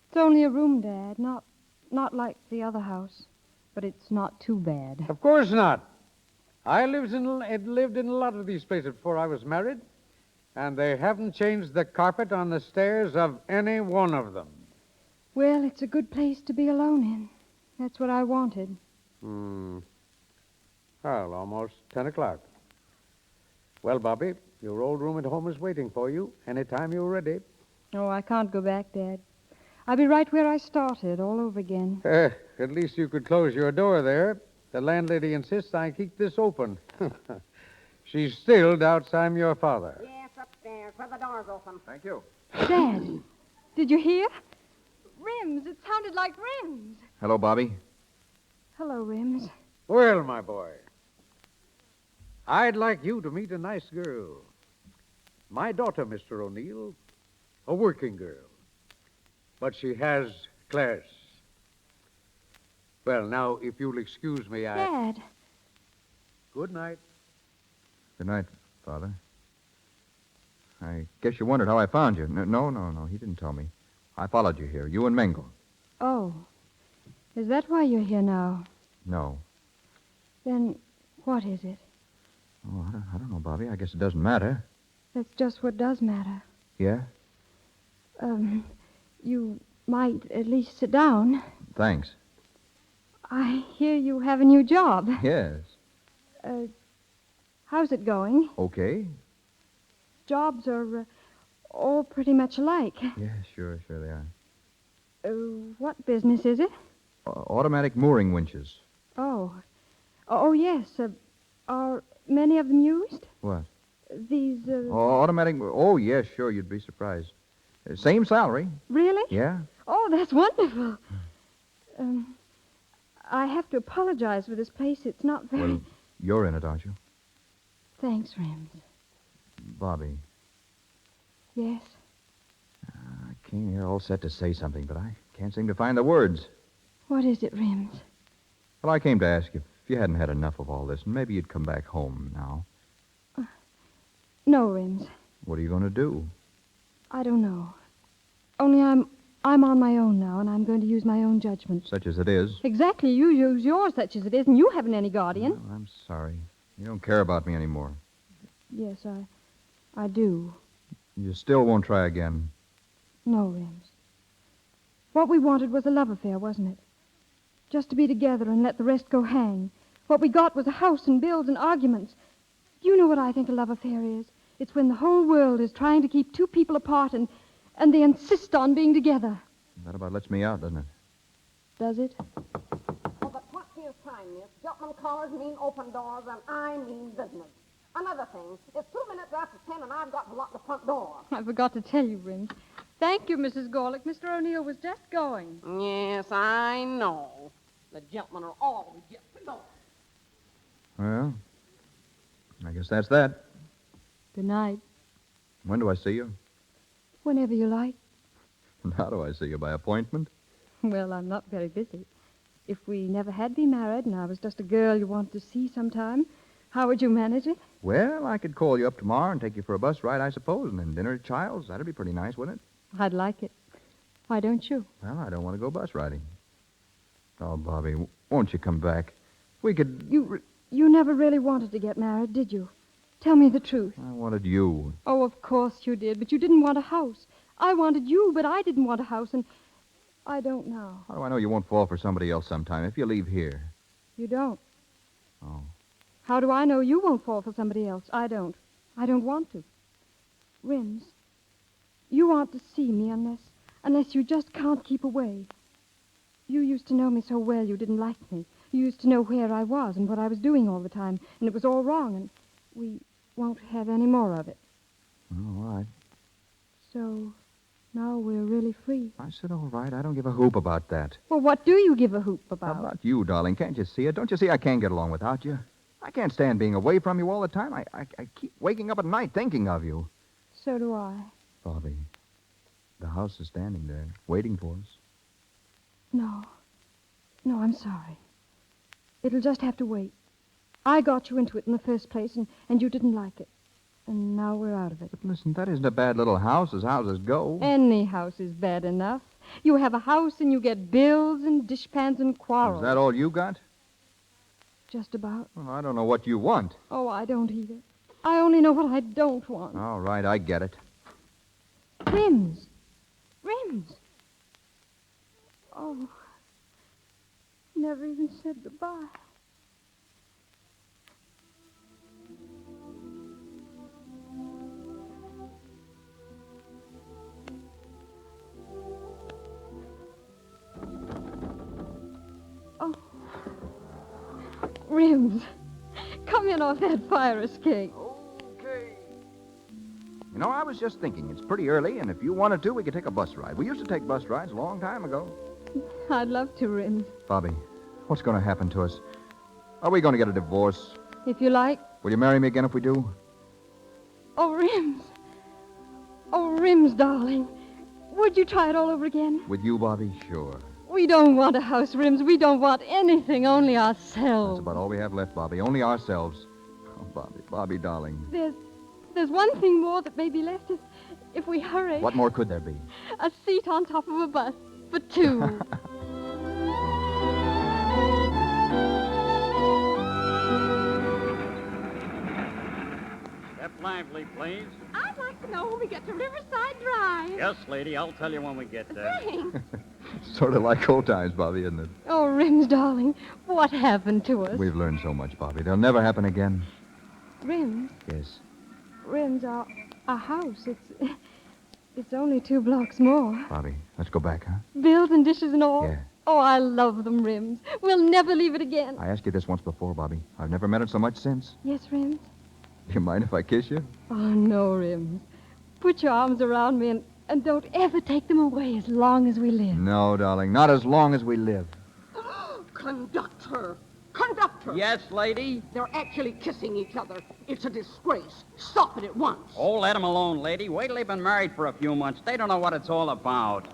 It's only a room, Dad. Not like the other house. But it's not too bad. Of course not. I lived in a lot of these places before I was married, and they haven't changed the carpet on the stairs of any one of them. Well, it's a good place to be alone in. That's what I wanted. Well, almost 10 o'clock. Well, Bobby, your old room at home is waiting for you anytime you're ready. Oh, I can't go back, Dad. I'll be right where I started, all over again. At least you could close your door there. The landlady insists I keep this open. She still doubts I'm your father. Yes, upstairs, where the door's open. Thank you. Dad, did you hear? Rims. It sounded like Rims. Hello, Bobby. Hello, Rims. Well, my boy, I'd like you to meet a nice girl. My daughter, Mr. O'Neill, a working girl. But she has class. Well, now, if you'll excuse me, Dad. Good night. Good night, Father. I guess you wondered how I found you. No. He didn't tell me. I followed you here, you and Mingle. Oh. Is that why you're here now? No. Then what is it? Oh, I don't know, Bobby. I guess it doesn't matter. That's just what does matter. Yeah? You might at least sit down. Thanks. I hear you have a new job. Yes. How's it going? Okay. Jobs are all pretty much alike. Yeah, sure they are. What business is it? Automatic mooring winches. Oh, yes. Are many of them used? What? These, Automatic... Oh, yes, sure, you'd be surprised. Same salary. Really? Yeah. Oh, that's wonderful. I have to apologize for this place. It's not very... Well, you're in it, aren't you? Thanks, Rims. Bobby. Yes? I came here all set to say something, but I can't seem to find the words. What is it, Rims? Well, I came to ask if you hadn't had enough of all this, and maybe you'd come back home now. No, Rims. What are you going to do? I don't know. Only I'm on my own now, and I'm going to use my own judgment. Such as it is. Exactly. You use yours, such as it is, and you haven't any guardian. Well, I'm sorry. You don't care about me anymore. Yes, I do. You still won't try again. No, Rims. What we wanted was a love affair, wasn't it? Just to be together and let the rest go hang. What we got was a house and bills and arguments. You know what I think a love affair is? It's when the whole world is trying to keep two people apart and they insist on being together. That about lets me out, doesn't it? Does it? Oh, but what is time, miss? Gentlemen callers mean open doors, and I mean business. Another thing, it's 2 minutes after 10, and I've got to lock the front door. I forgot to tell you, Rims. Thank you, Mrs. Gorlick. Mr. O'Neill was just going. Yes, I know. The gentlemen are always just going. Well, I guess that's that. Good night. When do I see you? Whenever you like. And how do I see you? By appointment? Well, I'm not very busy. If we never had been married and I was just a girl you wanted to see sometime, how would you manage it? Well, I could call you up tomorrow and take you for a bus ride, I suppose, and then dinner at Child's. That'd be pretty nice, wouldn't it? I'd like it. Why don't you? Well, I don't want to go bus riding. Oh, Bobby, won't you come back? We could... You never really wanted to get married, did you? Tell me the truth. I wanted you. Oh, of course you did, but you didn't want a house. I wanted you, but I didn't want a house, and I don't now. How do I know you won't fall for somebody else sometime if you leave here? You don't. Oh. How do I know you won't fall for somebody else? I don't. I don't want to. Rims, you want to see me unless you just can't keep away. You used to know me so well you didn't like me. You used to know where I was and what I was doing all the time, and it was all wrong, and we won't have any more of it. All right. So now we're really free. I said all right. I don't give a hoop about that. Well, what do you give a hoop about? How about you, darling? Can't you see it? Don't you see I can't get along without you? I can't stand being away from you all the time. I keep waking up at night thinking of you. So do I. Bobby, the house is standing there, waiting for us. No, I'm sorry. It'll just have to wait. I got you into it in the first place, and you didn't like it. And now we're out of it. But listen, that isn't a bad little house as houses go. Any house is bad enough. You have a house and you get bills and dishpans and quarrels. Is that all you got? Just about. Well, I don't know what you want. Oh, I don't either. I only know what I don't want. All right, I get it. Rims. Oh, never even said goodbye. Oh, Rims, come in off that fire escape. Okay. You know, I was just thinking, it's pretty early, and if you wanted to, we could take a bus ride. We used to take bus rides a long time ago. I'd love to, Rims. Bobby, What's going to happen to us? Are we going to get a divorce? If you like. Will you marry me again if we do? Oh, Rims. Oh, Rims, darling. Would you try it all over again? With you, Bobby? Sure. We don't want a house, Rims. We don't want anything, only ourselves. That's about all we have left, Bobby. Only ourselves. Oh, Bobby, darling. There's one thing more that may be left if we hurry. What more could there be? A seat on top of a bus for two. Step lively, please. I'd like to know when we get to Riverside Drive. Yes, lady, I'll tell you when we get there. Thanks. Sort of like old times, Bobby, isn't it? Oh, Rims, darling, what happened to us? We've learned so much, Bobby. They'll never happen again. Rims? Yes. Rims, our house, it's only 2 blocks more. Bobby, let's go back, huh? Bills and dishes and all? Yeah. Oh, I love them, Rims. We'll never leave it again. I asked you this once before, Bobby. I've never meant it so much since. Yes, Rims? Do you mind if I kiss you? Oh, no, Rims. Put your arms around me and don't ever take them away as long as we live. No, darling, not as long as we live. Conductor! Conductor! Yes, lady? They're actually kissing each other. It's a disgrace. Stop it at once. Oh, let them alone, lady. Wait till they've been married for a few months. They don't know what it's all about.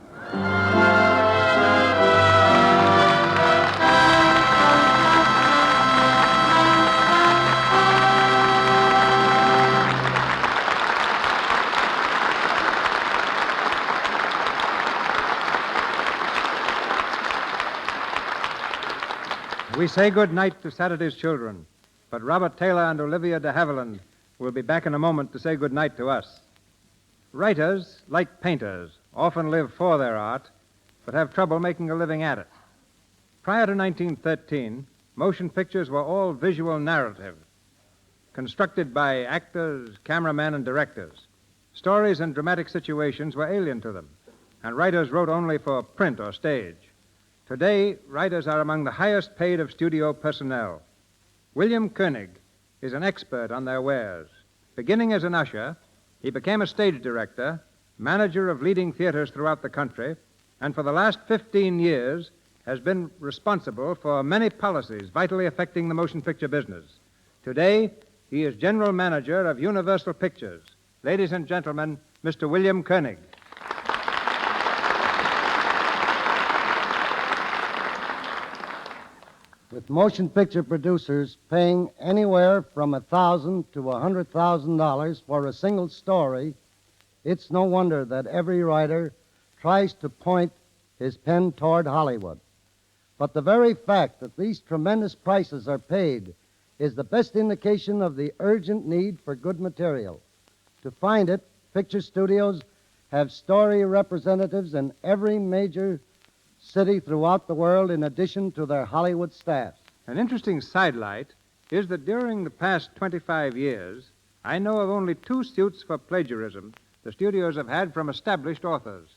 We say good night to Saturday's children, but Robert Taylor and Olivia de Havilland will be back in a moment to say good night to us. Writers, like painters, often live for their art, but have trouble making a living at it. Prior to 1913, motion pictures were all visual narrative, constructed by actors, cameramen, and directors. Stories and dramatic situations were alien to them, and writers wrote only for print or stage. Today, writers are among the highest paid of studio personnel. William Koenig is an expert on their wares. Beginning as an usher, he became a stage director, manager of leading theaters throughout the country, and for the last 15 years has been responsible for many policies vitally affecting the motion picture business. Today, he is general manager of Universal Pictures. Ladies and gentlemen, Mr. William Koenig. With motion picture producers paying anywhere from $1,000 to $100,000 for a single story, it's no wonder that every writer tries to point his pen toward Hollywood. But the very fact that these tremendous prices are paid is the best indication of the urgent need for good material. To find it, picture studios have story representatives in every major city throughout the world in addition to their Hollywood staffs. An interesting sidelight is that during the past 25 years, I know of only 2 suits for plagiarism the studios have had from established authors.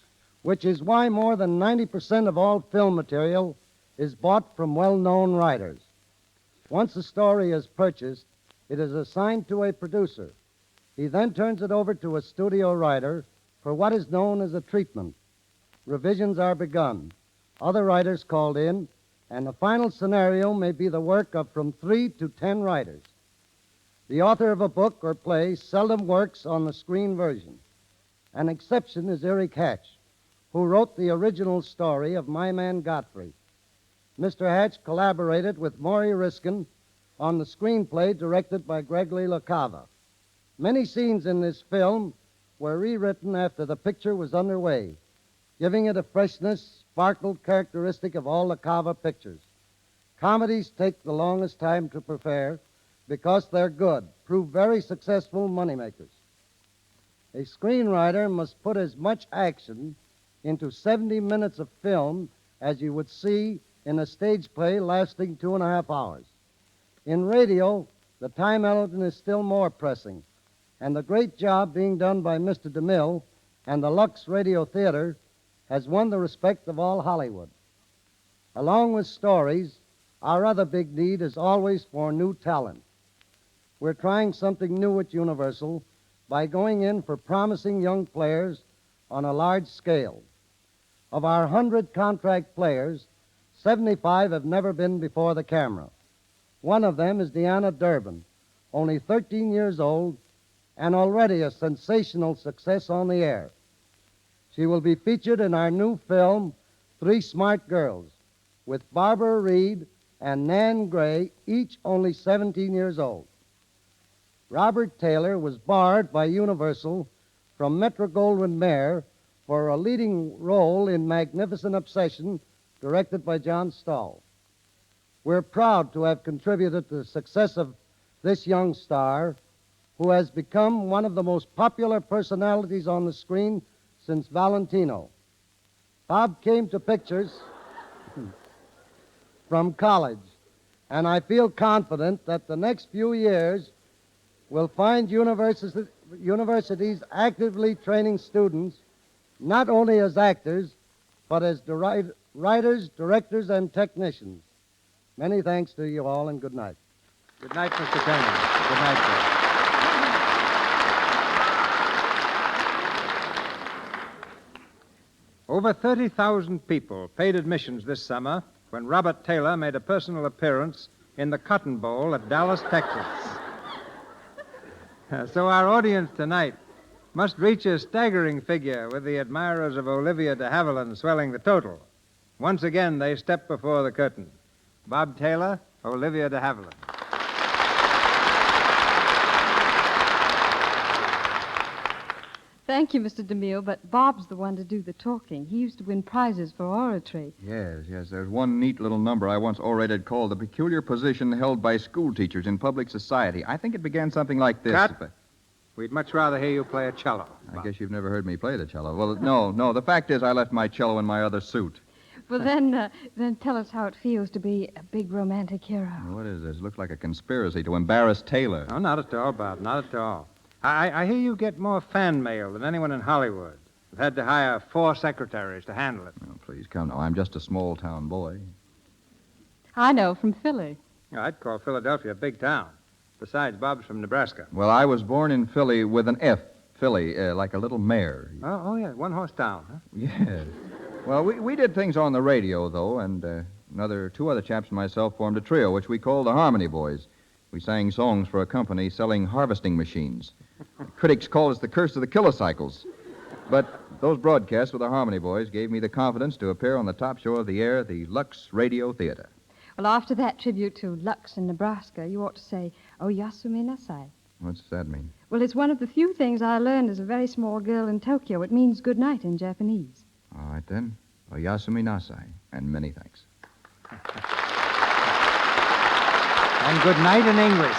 Which is why more than 90% of all film material is bought from well-known writers. Once a story is purchased, it is assigned to a producer. He then turns it over to a studio writer for what is known as a treatment. Revisions are begun. Other writers called in, and the final scenario may be the work of from 3 to 10 writers. The author of a book or play seldom works on the screen version. An exception is Eric Hatch, who wrote the original story of My Man Godfrey. Mr. Hatch collaborated with Maury Riskin on the screenplay directed by Gregory LaCava. Many scenes in this film were rewritten after the picture was underway, giving it a freshness, sparkle characteristic of all LaCava pictures. Comedies take the longest time to prepare because they're good, prove very successful moneymakers. A screenwriter must put as much action into 70 minutes of film as you would see in a stage play lasting 2.5 hours. In radio, the time element is still more pressing, and the great job being done by Mr. DeMille and the Luxradiotheatre has won the respect of all Hollywood. Along with stories, our other big need is always for new talent. We're trying something new at Universal by going in for promising young players on a large scale. Of our 100 contract players, 75 have never been before the camera. One of them is Deanna Durbin, only 13 years old and already a sensational success on the air. She will be featured in our new film, Three Smart Girls, with Barbara Reed and Nan Gray, each only 17 years old. Robert Taylor was barred by Universal from Metro-Goldwyn-Mayer for a leading role in Magnificent Obsession, directed by John Stahl. We're proud to have contributed to the success of this young star, who has become one of the most popular personalities on the screen since Valentino. Bob came to pictures from college, and I feel confident that the next few years will find universities actively training students not only as actors, but as writers, directors, and technicians. Many thanks to you all, and good night. Good night, Mr. Turner. Good night, sir. Over 30,000 people paid admissions this summer when Robert Taylor made a personal appearance in the Cotton Bowl at Dallas, Texas. So our audience tonight must reach a staggering figure, with the admirers of Olivia de Havilland swelling the total. Once again, they step before the curtain. Bob Taylor, Olivia de Havilland. Thank you, Mr. DeMille, but Bob's the one to do the talking. He used to win prizes for oratory. Yes. There's one neat little number I once orated called The Peculiar Position Held by School Teachers in Public Society. I think it began something like this. Cut. We'd much rather hear you play a cello. I guess you've never heard me play the cello. Well, no. The fact is I left my cello in my other suit. Well, then tell us how it feels to be a big romantic hero. What is this? Looks like a conspiracy to embarrass Taylor. No, not at all, Bob. Not at all. I hear you get more fan mail than anyone in Hollywood. You've had to hire 4 secretaries to handle it. Oh, please come now. I'm just a small-town boy. I know, from Philly. I'd call Philadelphia a big town. Besides, Bob's from Nebraska. Well, I was born in Philly with an F. Philly, like a little mare. Oh, yeah, one-horse town, huh? Yes. Well, we did things on the radio, though, and 2 other chaps and myself formed a trio, which we called the Harmony Boys. We sang songs for a company selling harvesting machines. Critics called us the curse of the kilocycles. But those broadcasts with the Harmony Boys gave me the confidence to appear on the top show of the air, the Luxradiotheatre. Well, after that tribute to Lux in Nebraska, you ought to say, "Oh, Yasumi Nasai." What's that mean? Well, it's one of the few things I learned as a very small girl in Tokyo. It means good night in Japanese. All right, then. Oyasumi Nasai, and many thanks. And good night in English.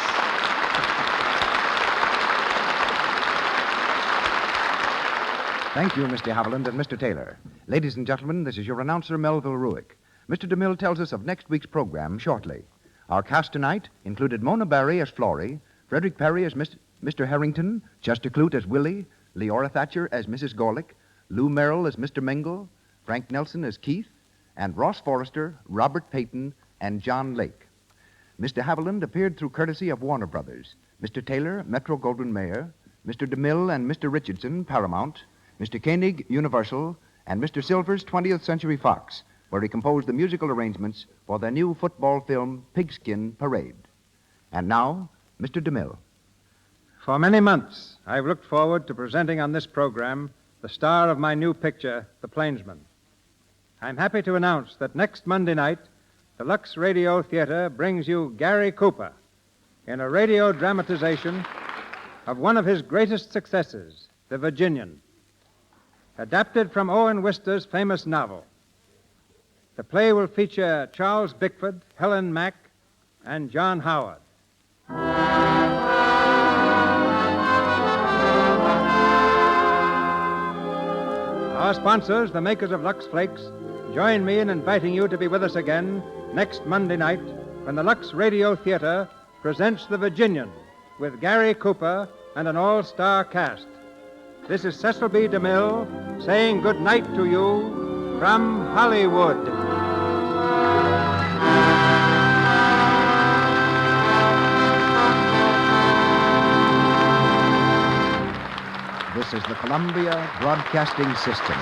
Thank you, Mr. Haviland and Mr. Taylor. Ladies and gentlemen, this is your announcer, Melville Ruick. Mr. DeMille tells us of next week's program shortly. Our cast tonight included Mona Barry as Florrie, Frederick Perry as Mr. Harrington, Chester Clute as Willie, Leora Thatcher as Mrs. Gorlick, Lou Merrill as Mr. Mingle, Frank Nelson as Keith, and Ross Forrester, Robert Payton, and John Lake. Mr. Haviland appeared through courtesy of Warner Brothers, Mr. Taylor, Metro-Goldwyn-Mayer, Mr. DeMille and Mr. Richardson, Paramount, Mr. Koenig, Universal, and Mr. Silvers, 20th Century Fox, where he composed the musical arrangements for their new football film, Pigskin Parade. And now, Mr. DeMille. For many months, I've looked forward to presenting on this program the star of my new picture, The Plainsman. I'm happy to announce that next Monday night, the Luxradiotheatre brings you Gary Cooper in a radio dramatization of one of his greatest successes, The Virginian, adapted from Owen Wister's famous novel. The play will feature Charles Bickford, Helen Mack, and John Howard. Our sponsors, the makers of Lux Flakes, join me in inviting you to be with us again next Monday night when the Luxradiotheatre presents The Virginian with Gary Cooper and an all-star cast. This is Cecil B. DeMille saying good night to you from Hollywood. This is the Columbia Broadcasting System.